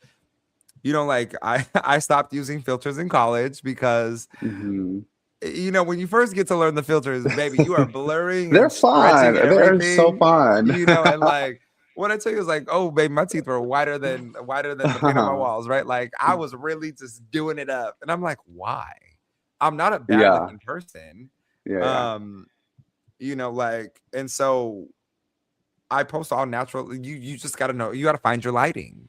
you know, like I stopped using filters in college because Hmm. you know, when you first get to learn the filters, baby, you are blurring They're and fun. stretching They're so everything, fun. you know, and like what I tell you is like, oh, baby, my teeth were whiter than the paint on my walls, right? Like I was really just doing it up, and I'm like, why? I'm not a bad Yeah. looking person, Yeah. you know, like, and so I post all natural. You just got to know, you got to find your lighting,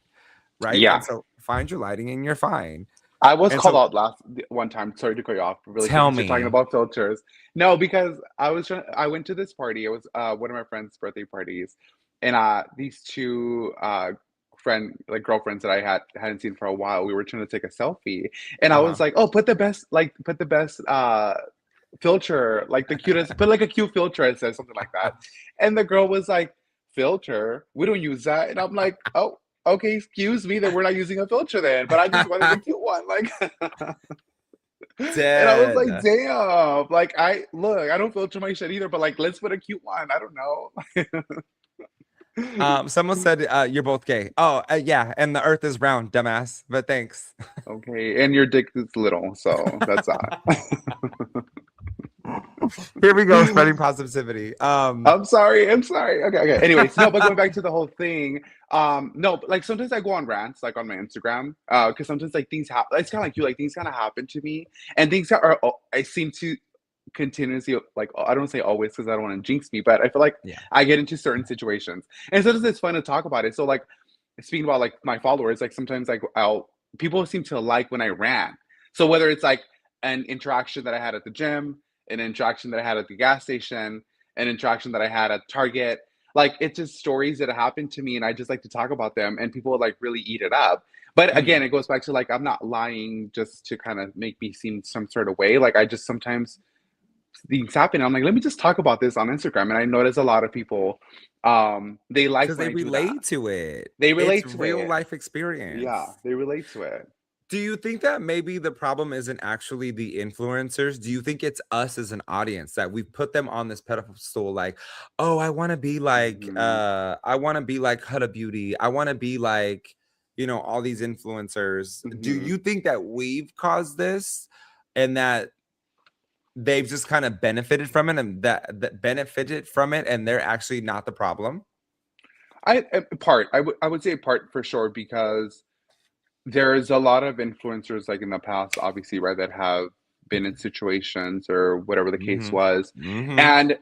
right? Yeah. And so find your lighting, and you're fine. I was And called so out one time. Sorry to cut you off really quick tell because you're talking me, about filters. No, because I went to this party. It was one of my friend's birthday parties, and these two girlfriends that I hadn't seen for a while. We were trying to take a selfie, and I was like, "Oh, put the best filter, like the cutest, put like a cute filter," it says something like that. And the girl was like, "Filter? We don't use that." And I'm like, "Oh, okay, excuse me, that we're not using a filter then, but I just wanted a cute one." Like, and I was like, dead. damn, like I don't filter my shit either, but like let's put a cute one. I don't know. Someone said you're both gay. Oh, yeah, and the earth is round, dumbass. But thanks. Okay, and your dick is little, so that's that. Here we go, spreading positivity. I'm sorry. Okay. Anyways, no, but going back to the whole thing, no, but like sometimes I go on rants, like on my Instagram, because sometimes like things happen. It's kind of like you, like things kind of happen to me, and things I seem to continuously, like, I don't say always because I don't want to jinx me, but I feel like Yeah. I get into certain situations, and sometimes it's fun to talk about it. So like speaking about like my followers, like sometimes like people seem to like when I rant. So whether it's like an interaction that I had at the gym, an interaction that I had at the gas station, an interaction that I had at Target. Like it's just stories that happened to me, and I just like to talk about them, and people like really eat it up. But again, it goes back to like I'm not lying just to kind of make me seem some sort of way. Like I just sometimes things happen. I'm like, let me just talk about this on Instagram, and I notice a lot of people, they like Because when they I do that. relate to it. They It's relate to real it. life experience. Yeah, they relate to it. Do you think that maybe the problem isn't actually the influencers? Do you think it's us as an audience that we've put them on this pedestal like, oh, I want to be like Mhm. I want to be like Huda Beauty. I want to be like, you know, all these influencers. Do Mhm. you think that we've caused this and that they've just kind of benefited from it and that benefited from it and they're actually not the problem? I would say part for sure because there's a lot of influencers like in the past, obviously, right, that have been in situations or whatever the case Mhm. was, Mhm. and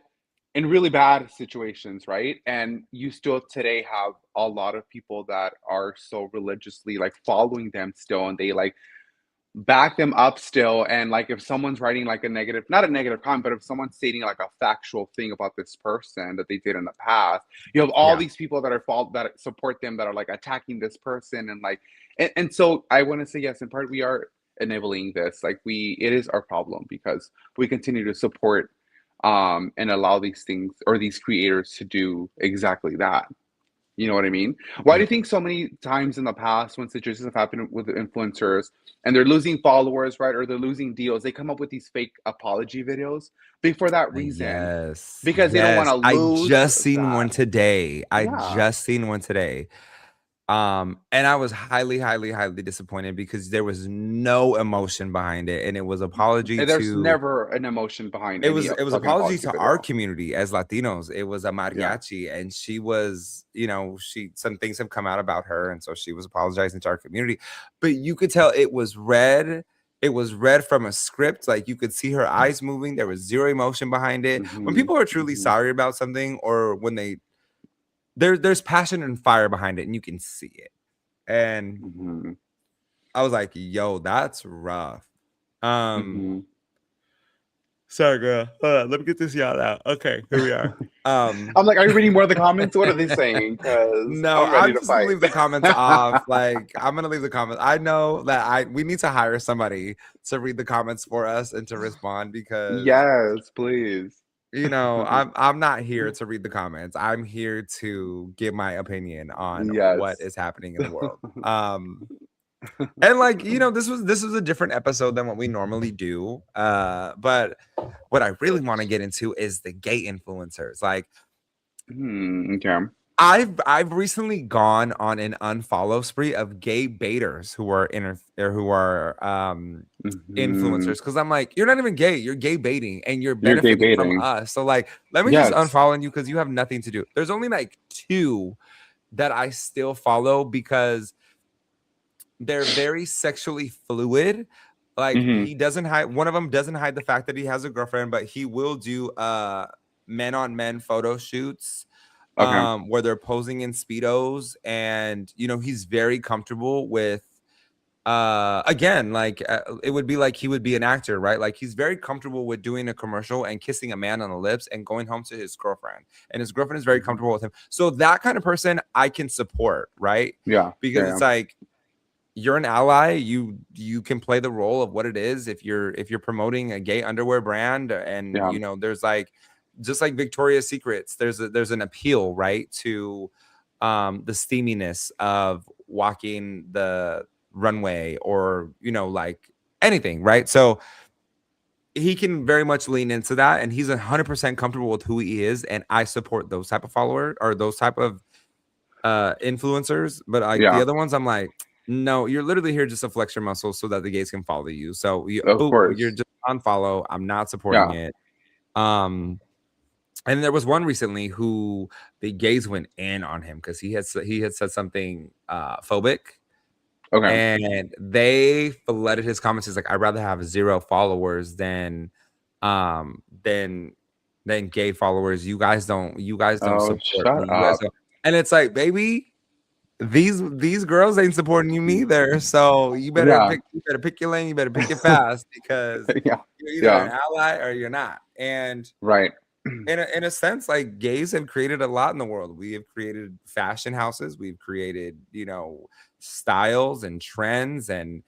in really bad situations, right? And you still today have a lot of people that are so religiously like following them still, and they like back them up still. And like if someone's writing like a negative, not a negative comment, but if someone's stating like a factual thing about this person that they did in the past, you have all Yeah. these people that that support them that are like attacking this person and like and so I want to say yes, in part we are enabling this. Like it is our problem because we continue to support and allow these things or these creators to do exactly that. You know what I mean? Why do you think so many times in the past when situations have happened with the influencers and they're losing followers, right, or they're losing deals, they come up with these fake apology videos for that reason Yes. because they don't want Yes. to I lose just seen that. one today. I Yeah. just seen one today. And I was highly, highly, highly disappointed because there was no emotion behind it. And it was apology There's to never an emotion behind it any was it was fucking apology apology to our video. community as Latinos. It was a Yeah. mariachi, and she was, you know, some things have come out about her, and so she was apologizing to our community. But you could tell it was read. It was read from a script. Like you could see her eyes moving. There was zero emotion behind it. When Hmm. people are truly Hmm. sorry about something, or when there's passion and fire behind it, and you can see it. And Hmm. I was like, "Yo, that's rough." Um, Hmm. Sorry, girl. Hold on. Let me get this y'all out. Okay, here we are. I'm like, are you reading more of the comments? What are they saying? Because No, I'm ready I'm to just gonna fight. leave the comments off. Like, I'm gonna leave the comments. I know that we need to hire somebody to read the comments for us and to respond because Yes, please. you know I'm not here to read the comments. I'm here to give my opinion on what Yes. is happening in the world. And like, this was a different episode than what we normally do. But what I really want to get into is the gay influencers. Like, Okay. I've recently gone on an unfollow spree of gay baiters who are Mhm. influencers, because I'm like, you're not even gay, you're gay baiting and you're You're gay benefiting from baiting. us. So like, let me just Yes. unfollow you because you have nothing to do. There's only like 2 that I still follow because they're very sexually fluid. Like, Mhm. he doesn't hide, one of them doesn't hide the fact that he has a girlfriend, but he will do men on men photo shoots Okay. where they're posing in speedos, and he's very comfortable with again, like it would be like he would be an actor, right? Like, he's very comfortable with doing a commercial and kissing a man on the lips and going home to his girlfriend, and his girlfriend is very Mhm. comfortable with him. So that kind of person I can support, right? Yeah. Because Yeah. it's like, you're an ally, you can play the role of what it is if you're promoting a gay underwear brand, and Yeah. there's like, just like Victoria's Secrets, there's an appeal, right, to the steaminess of walking the runway, or like anything, right? So he can very much lean into that, and he's 100% comfortable with who he is, and I support those type of followers, or those type of influencers. But like the Yeah. other ones, I'm like, no, you're literally here just to flex your muscles so that the gays can follow you. So Of boop, you're course. just unfollow. I'm not supporting Yeah. it. And there was one recently who the gays went in on him because he had said something phobic, Okay. and they flooded his comments. He's like, I'd rather have 0 followers um than than gay followers. You guys don't Oh, support me. shut You guys up. don't. And it's like, baby, these girls ain't supporting you neither. So Yeah. you better pick your lane, you better pick it fast, because Yeah. you're either Yeah. an ally or you're not. And Right. in a sense, like, gays have created a lot in the world. We have created fashion houses, we've created, styles and trends, and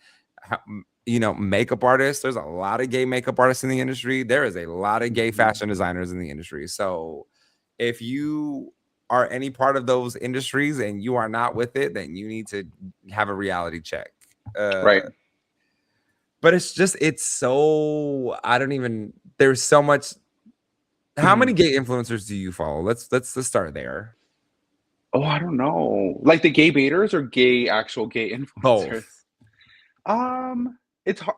makeup artists. There's a lot of gay makeup artists in the industry. There is a lot of gay Mhm. fashion designers in the industry. So if you are any part of those industries and you are not with it, then you need to have a reality check. Right. But it's so, I don't even, there's so much. How many Mhm. gay influencers do you follow? Let's start there. Oh, I don't know. Like the gay baiters or actual gay influencers? Both. It's hard.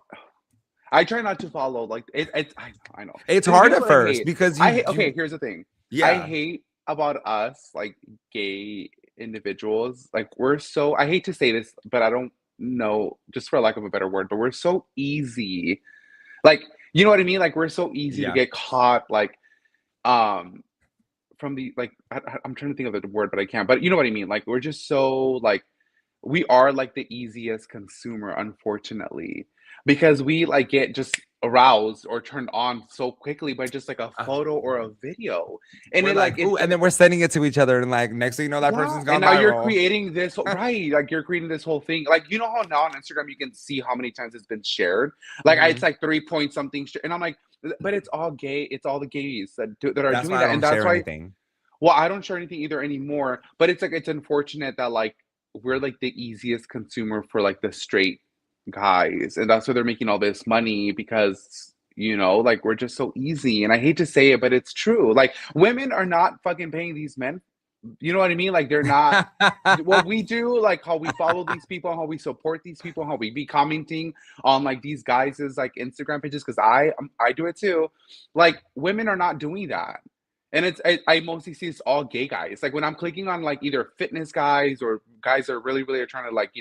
I try not to follow like it's I know. It's This, hard here's at what I first hate. because I hate, okay, you here's the thing. I yeah. hate about us like gay individuals. Like I hate to say this, but I don't know, just for lack of a better word, but we're so easy. Like, you know what I mean? Like we're so easy to Yeah. get caught like um from the like I'm trying to think of the word, but I can't. But you know what I mean? Like we're just so like we are like the easiest consumer, unfortunately, because we like get just aroused or turned on so quickly by just like a Uh, photo or a video, and we're it like like, ooh, and then we're sending it to each other, and like, next thing you know, that yeah, person's and gone now you're viral. creating this right, like you're creating this whole thing, like you know how now on Instagram you can see how many times it's been shared, like it's Mhm. like 3 point something, and I'm like, but it's all gay, it's all the gays that are That's doing why I that, and don't that's share why. anything. Well, I don't share anything either anymore, but it's like it's unfortunate that like we're like the easiest consumer for like the straight guys, and that's why they're making all this money because like we're just so easy. And I hate to say it, but it's true. Like women are not fucking paying these men. You know what I mean? Like they're not what we do, like how we follow these people, how we support these people, how we be commenting on like these guys' like Instagram pages, because I do it too. Like women are not doing that. And I mostly see it's all gay guys. Like when I'm clicking on like either fitness guys or guys that are really, really are trying to like,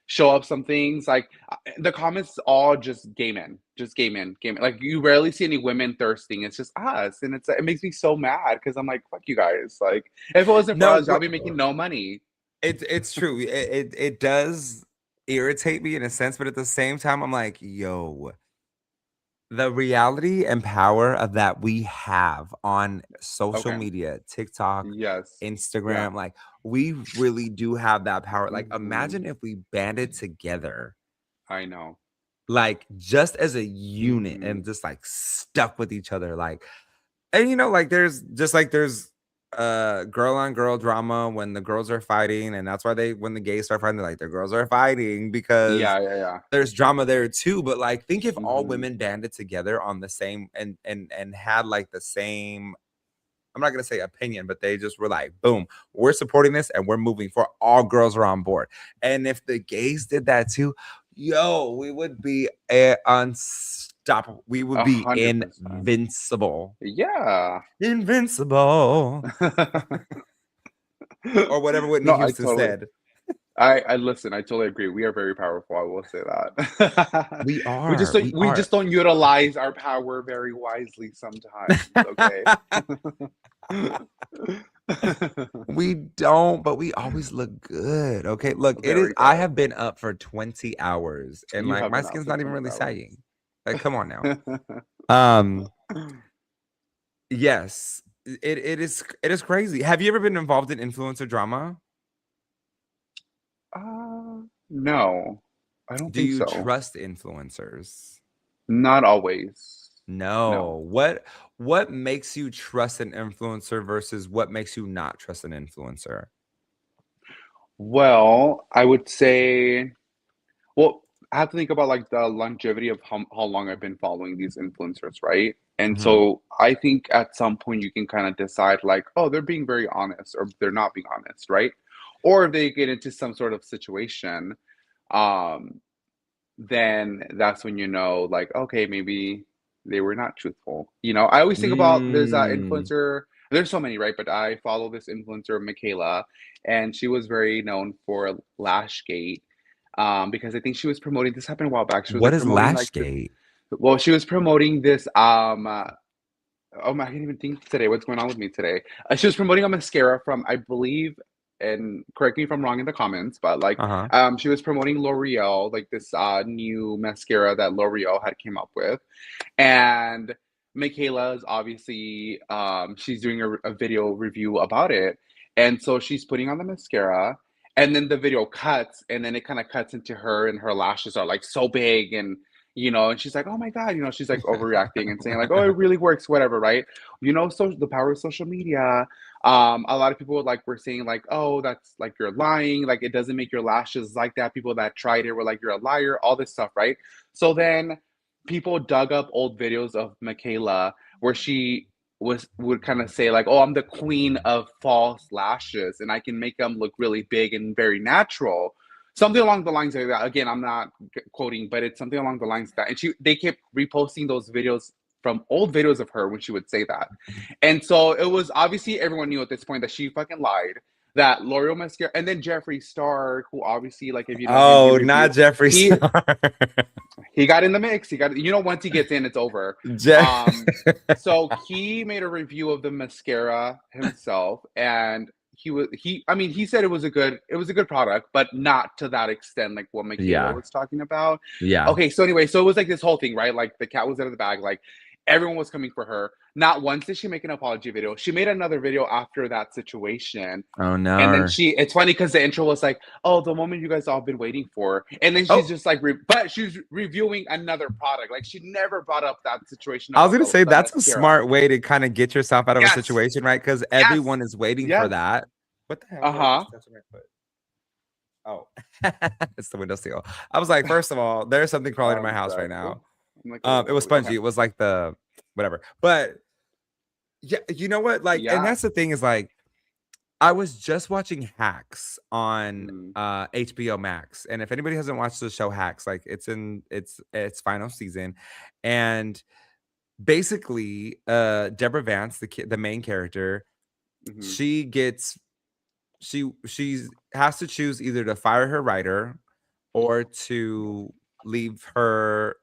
show up some things, like the comments all just gay men, gay men. Like you rarely see any women thirsting. It's just us. And it makes me so mad because I'm like, fuck you guys. Like if it wasn't for No, us, y'all be making no money. it's true. It does irritate me in a sense, but at the same time, I'm like, yo, the reality and power of that we have on social Okay. media, TikTok, Yes. Yeah. Instagram, like, we really do have that power. Like, Mhm. imagine if we banded together, I know. like, just as a unit, Mhm. and just like stuck with each other. Like, and like there's girl on girl drama when the girls are fighting, and that's why when the gays start fighting, they're like, the girls are fighting because Yeah. there's drama there too. But like, think if all Mhm. women banded together on the same and had like the same, I'm not gonna say opinion, but they just were like, boom, we're supporting this and we're moving for all girls are on board. And if the gays did that too, yo, we would be unstoppable. We would be 100%. invincible. Yeah. Invincible. Or whatever Whitney No, I Houston totally. said. I listen. I totally agree. We are very powerful. I will say that. We we just are. don't. We We are. just don't utilize our power very wisely sometimes. Okay. We don't, but we always look good. Okay. Look, it is. Very I good. have been up for 20 hours and You like have my been out skin's for not even 20 really hours. sagging. Like, come on now. Yes. It is crazy. Have you ever been involved in influencer drama? No, I don't Do think you so. trust influencers? Not always. No. No. What makes you trust an influencer versus what makes you not trust an influencer? Well, I would say, well, I have to think about like the longevity of how long I've been following these influencers, right? And Mhm. so I think at some point you can kind of decide like, oh, they're being very honest or they're not being honest, right? Or if they get into some sort of situation, um, then that's when you know, like, okay, maybe they were not truthful. I always think about there's a Mm. influencer, there's so many, right? But I follow this influencer, Michaela, and she was very known for Lashgate. Because I think she was promoting this happened a while back. She was What like is promoting like Lashgate? well, she was promoting this oh my, I can't even think today. What's going on with me today? She was promoting a mascara from, I believe, and correct me if I'm wrong in the comments, but like, Uh-huh. she was promoting L'Oreal, like this new mascara that L'Oreal had came up with, and Michaela's obviously, she's doing a video review about it, and so she's putting on the mascara, and then the video cuts, and then it kind of cuts into her, and her lashes are like so big, and she's like, "Oh my God," she's like overreacting and saying like, "Oh, it really works," whatever, right? So the power of social media. A lot of people like were saying like, "Oh, that's like you're lying. Like it doesn't make your lashes like that." People that tried it were like, "You're a liar." All this stuff, right? So then people dug up old videos of Michaela where she would kind of say like, "Oh, I'm the queen of false lashes, and I can make them look really big and very natural." Something along the lines of that. Again, I'm not quoting, but it's something along the lines of that. And they kept reposting those videos from old videos of her when she would say that. And so it was obviously everyone knew at this point that she fucking lied. That L'Oreal mascara, and then Jeffree Star, who obviously, like, if you know him, he Oh, not reviewed. Jeffree He Star. he got in the mix. He got, once he gets in, it's over. Je- So he made a review of the mascara himself, and I mean, he said it was a good product, but not to that extent, like what Michaela Yeah. was talking about. Yeah. Okay, so anyway, so it was like this whole thing, right? Like the cat was out of the bag, like everyone was coming for her. Not once did she make an apology video. She made another video after that situation. Oh And then no. it's funny because the intro was like, "Oh, the moment you guys all been waiting for," and then she's Oh, just like, but she's reviewing another product. Like she never brought up that situation I was about gonna say the that's a mascara. smart way to kind of get yourself out of a Yes, situation, right? Because yes, everyone is waiting for yes. that. What the hell? Uh What is huh. this touching my foot? Oh, it's the windowsill. I was like, first of all, there's something crawling in my house right Ooh. now. I'm like, It was oh, okay. spongy. It was like the whatever. But yeah, you know what? Like, and Yeah. that's the thing is like, I was just watching Hacks on Mm, HBO Max, and if anybody hasn't watched the show Hacks, like it's in its final season, and basically, Deborah Vance, the main character, mm-hmm, she gets she's has to choose either to fire her writer or to leave her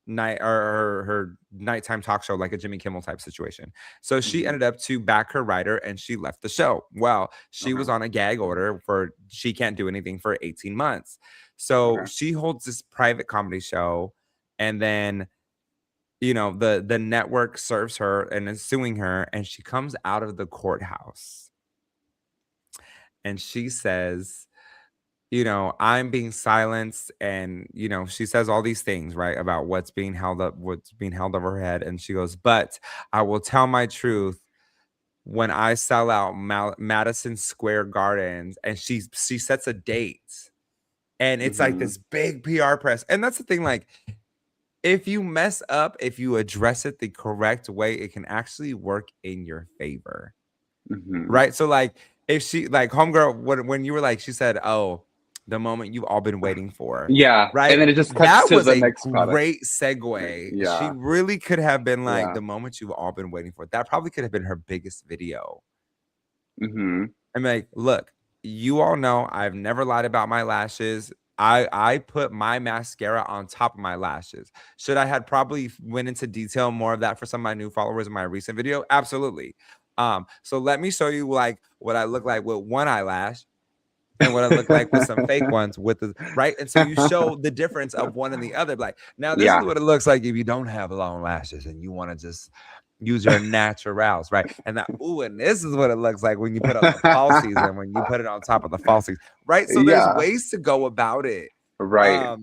her nighttime talk show like a Jimmy Kimmel type situation. So she mm-hmm. ended up to back her writer and she left the show. Well, she was Okay. on a gag order for she can't do anything for 18 months. So Okay. she holds this private comedy show and then the network serves her and is suing her and she comes out of the courthouse and she says I'm being silenced and she says all these things right about what's being held over her head and she goes, but I will tell my truth when I sell out Madison Square Gardens, and she sets a date, and it's like this big PR press. And that's the thing, like, if you mess up, if you address it the correct way, it can actually work in your favor. Right? So like, if she, like, homegirl, when you were like, she said, "Oh, the moment you've all been waiting for." Yeah. Right? And then it just cuts That to was the a next product. great segue. She Yeah. really could have been like, Yeah. the moment you've all been waiting for. That probably could have been her biggest video. Mm-hmm. I'm like, look, you all know I've never lied about my lashes. I put my mascara on top of my lashes. Should I had probably went into detail more of that for some of my new followers in my recent video? Absolutely. So let me show you like what I look like with one eyelash and what I look like with some fake ones with the right. And so you show the difference of one and the other. Like, now this Yeah. is what it looks like if you don't have long lashes and you want to just use your naturals, right? And that, ooh, and this is what it looks like when you put on the falsies and when you put it on top of the falsies, right? So there's Yeah. ways to go about it. Right.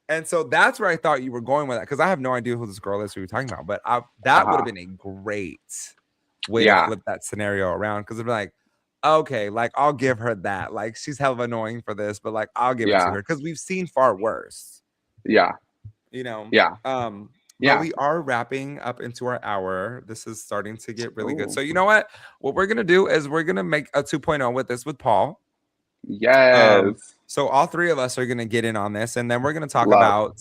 And so that's where I thought you were going with that, because I have no idea who this girl is who you're talking about, but that would have been a great way to flip that scenario around, because it'd be like, okay, like, I'll give her that. Like, she's hell of annoying for this, but like, I'll give it to her, because we've seen far worse. Yeah. You know? Yeah. But we are wrapping up into our hour. This is starting to get really good. So you know what? What we're gonna do is we're gonna make a 2.0 with this with Paul. Yes. So all three of us are gonna get in on this, and then we're gonna talk about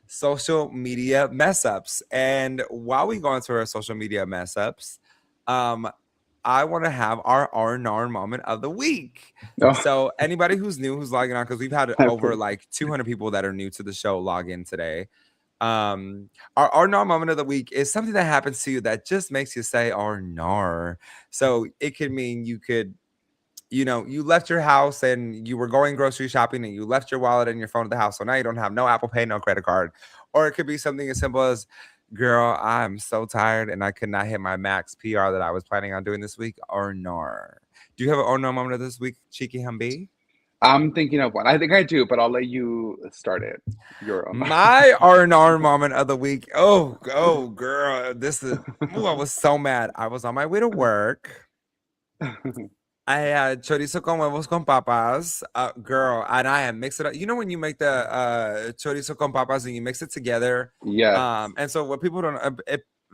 social media mess ups. And while we go into our social media mess ups, I want to have our R&R moment of the week. So anybody who's new, who's logging on, because we've had over like 200 people that are new to the show log in today. Our R&R moment of the week is something that happens to you that just makes you say R&R. So it could mean you could, you know, you left your house and you were going grocery shopping and you left your wallet and your phone at the house. So now you don't have no Apple Pay, no credit card. Or it could be something as simple as, girl, I'm so tired and I could not hit my max PR that I was planning on doing this week. R&R. Do you have an R&R moment of this week, Cheekie Humbie? I'm thinking of one. I think I do, but I'll let you start it. Your own. My R&R moment of the week. Oh, girl. This is, I was so mad. I was on my way to work. I had chorizo con huevos con papas, girl, and I had mixed it up. You know when you make the chorizo con papas and you mix it together? Yes. And so what people don't,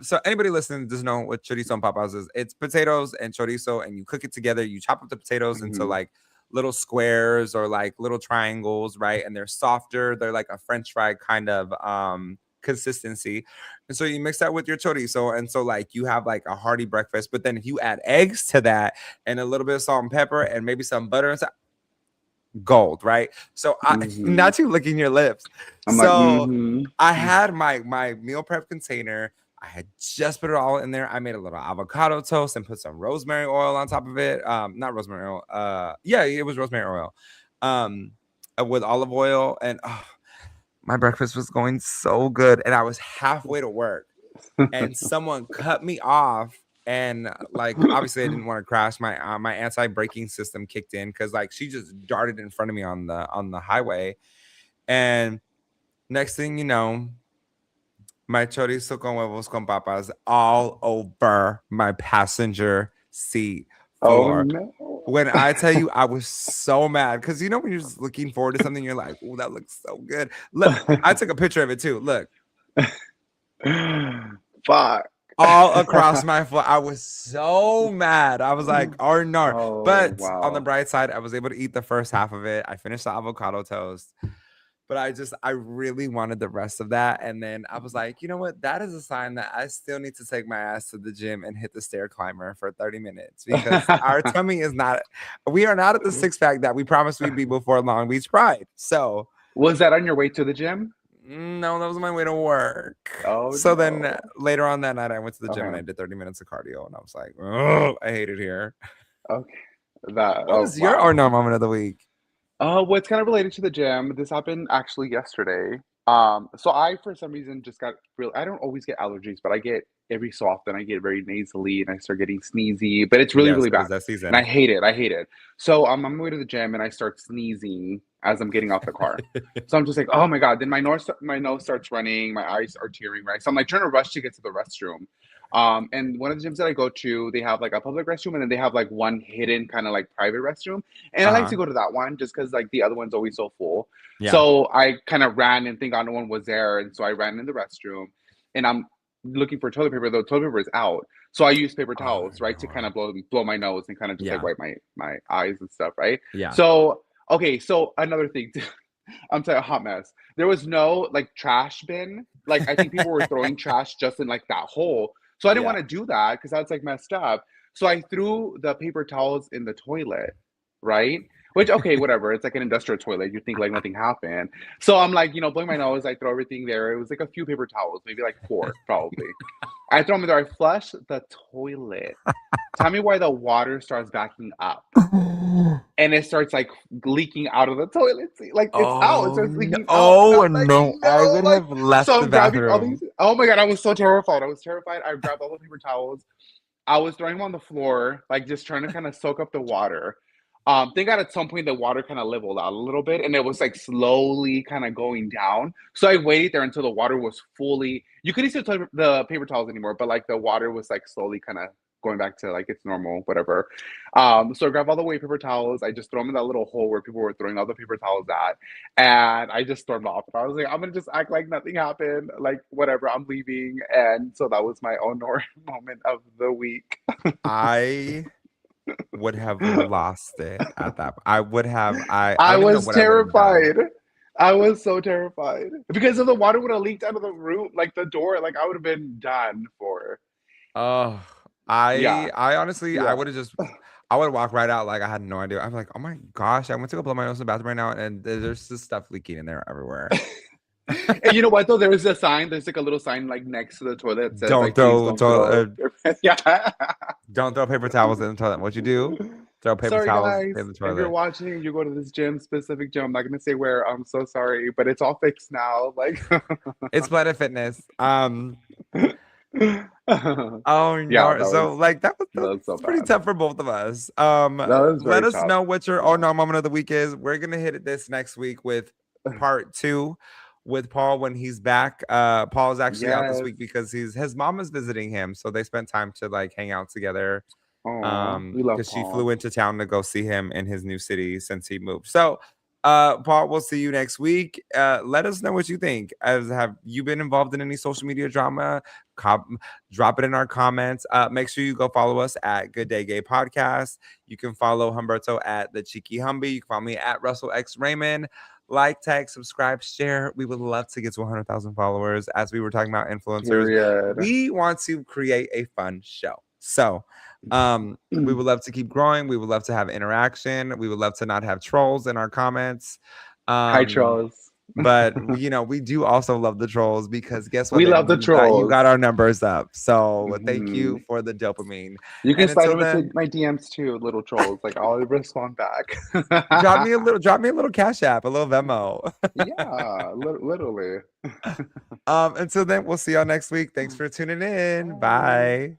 so anybody listening doesn't know what chorizo con papas is. It's potatoes and chorizo, and you cook it together. You chop up the potatoes into like little squares or like little triangles, right? And they're softer. They're like a French fry kind of consistency. And so you mix that with your chorizo, and so like you have like a hearty breakfast. But then if you add eggs to that and a little bit of salt and pepper and maybe some butter and stuff, gold, right? So not you licking your lips. I had my meal prep container. I had just put it all in there. I made a little avocado toast and put some rosemary oil on top of it. Not rosemary oil. Yeah, it was rosemary oil. With olive oil, and my breakfast was going so good, and I was halfway to work, and someone cut me off, and like obviously I didn't want to crash. My my anti-braking system kicked in because like she just darted in front of me on the highway, and next thing you know, my chorizo con huevos con papas all over my passenger seat floor. Oh no. When I tell you, I was so mad because you know when you're just looking forward to something, you're like, "Oh, that looks so good." Look, I took a picture of it too. Look, Fuck. all across my foot. I was so mad. I was like, "R&R." But on the bright side, I was able to eat the first half of it. I finished the avocado toast. But I really wanted the rest of that. And then I was like, you know what? That is a sign that I still need to take my ass to the gym and hit the stair climber for 30 minutes because our tummy is not, we are not at the six pack that we promised we'd be before Long Beach Pride. So. Was that on your way to the gym? No, that was my way to work. Then later on that night, I went to the gym and I did 30 minutes of cardio. And I was like, oh, I hate it here. Okay. What was your R&R moment of the week? Well, it's kind of related to the gym. This happened actually yesterday. So I, for some reason, just got I don't always get allergies, but I get every so often. I get very nasally and I start getting sneezy, but it's really bad. That season. And I hate it. So I'm on my way to the gym and I start sneezing as I'm getting off the car. So I'm just like, oh my God. Then my nose starts running. My eyes are tearing, right? So I'm like trying to rush to get to the restroom. And one of the gyms that I go to, they have like a public restroom, and then they have like one hidden kind of like private restroom. And I like to go to that one just because like the other one's always so full. Yeah. So I kind of ran and thank God no one was there. And so I ran in the restroom, and I'm looking for toilet paper. The toilet paper is out. So I use paper towels, right, to kind of blow my nose and kind of just like wipe my eyes and stuff, right? Yeah. So okay, so another thing, I'm saying a hot mess. There was no like trash bin. Like I think people were throwing trash just in like that hole. So I didn't want to do that because that's like messed up. So I threw the paper towels in the toilet, right? Which, okay, whatever. It's like an industrial toilet. You think like nothing happened. So I'm like, blowing my nose. I throw everything there. It was like a few paper towels, maybe like 4 probably. I throw them in there. I flush the toilet. Tell me why the water starts backing up. And it starts like leaking out of the toilet seat. Like it's out. It starts leaking out. Oh Like, no. I would like, have left so the I'm grabbing all bathroom. these. Oh my God, I was so terrified. I grabbed all the paper towels. I was throwing them on the floor, like just trying to kind of soak up the water. Thank God at some point the water kind of leveled out a little bit, and it was like slowly kind of going down. So I waited there until the water was fully. You couldn't see the paper towels anymore, but like the water was like slowly kind of going back to like its normal, whatever. So I grabbed all the white paper towels. I just throw them in that little hole where people were throwing all the paper towels at, and I just stormed off. And I was like, I'm gonna just act like nothing happened, like whatever. I'm leaving, and so that was my honor moment of the week. I would have lost it at that. I would have. I I don't even know was what I would have done. terrified. I was so terrified because if the water would have leaked out of the room, like the door, like I would have been done for. Oh, Yeah. I honestly, I Yeah. would have just, I would walk right out like I had no idea. I'm like, oh my gosh, I went to go blow my nose in the bathroom right now, and there's just stuff leaking in there everywhere. And you know what though? There is a sign. There's like a little sign like next to the toilet that says Don't like please throw, don't throw. Yeah. Don't throw paper towels in the toilet. What you do? Throw paper Sorry towels guys, in the if you're toilet. watching, you go to this specific gym. I'm not gonna say where. I'm so sorry, but it's all fixed now. Like It's Planet Fitness. Oh yeah, no. that So was like that that was was so pretty bad. tough for both of us. That was Let very us tough. know what your oh no moment of the week is. We're gonna hit it this next week with part 2 with Paul when he's back. Paul is actually out this Yes. week because his mom is visiting him, so they spent time to like hang out together. Aw, we love Because she Paul. flew into town to go see him in his new city since he moved. So Paul, we'll see you next week. Let us know what you think. Have you been involved in any social media drama? Drop it in our comments. Make sure you go follow us at Good Day Gay Podcast. You can follow Humberto at the Cheeky Humbie. You can follow me at Russell X Raymond. Like, tag, subscribe, share. We would love to get to 100,000 followers. As we were talking about influencers, Period. we want to create a fun show. So we would love to keep growing. We would love to have interaction. We would love to not have trolls in our comments. Hi trolls. But we do also love the trolls because guess what? We love the You trolls. got our numbers up. So thank you for the dopamine. You can And slide until them into then- my DMs too, little trolls. Like I'll respond back. drop me a little Cash App, a little Venmo. Yeah, literally. Until then, we'll see y'all next week. Thanks for tuning in. Bye.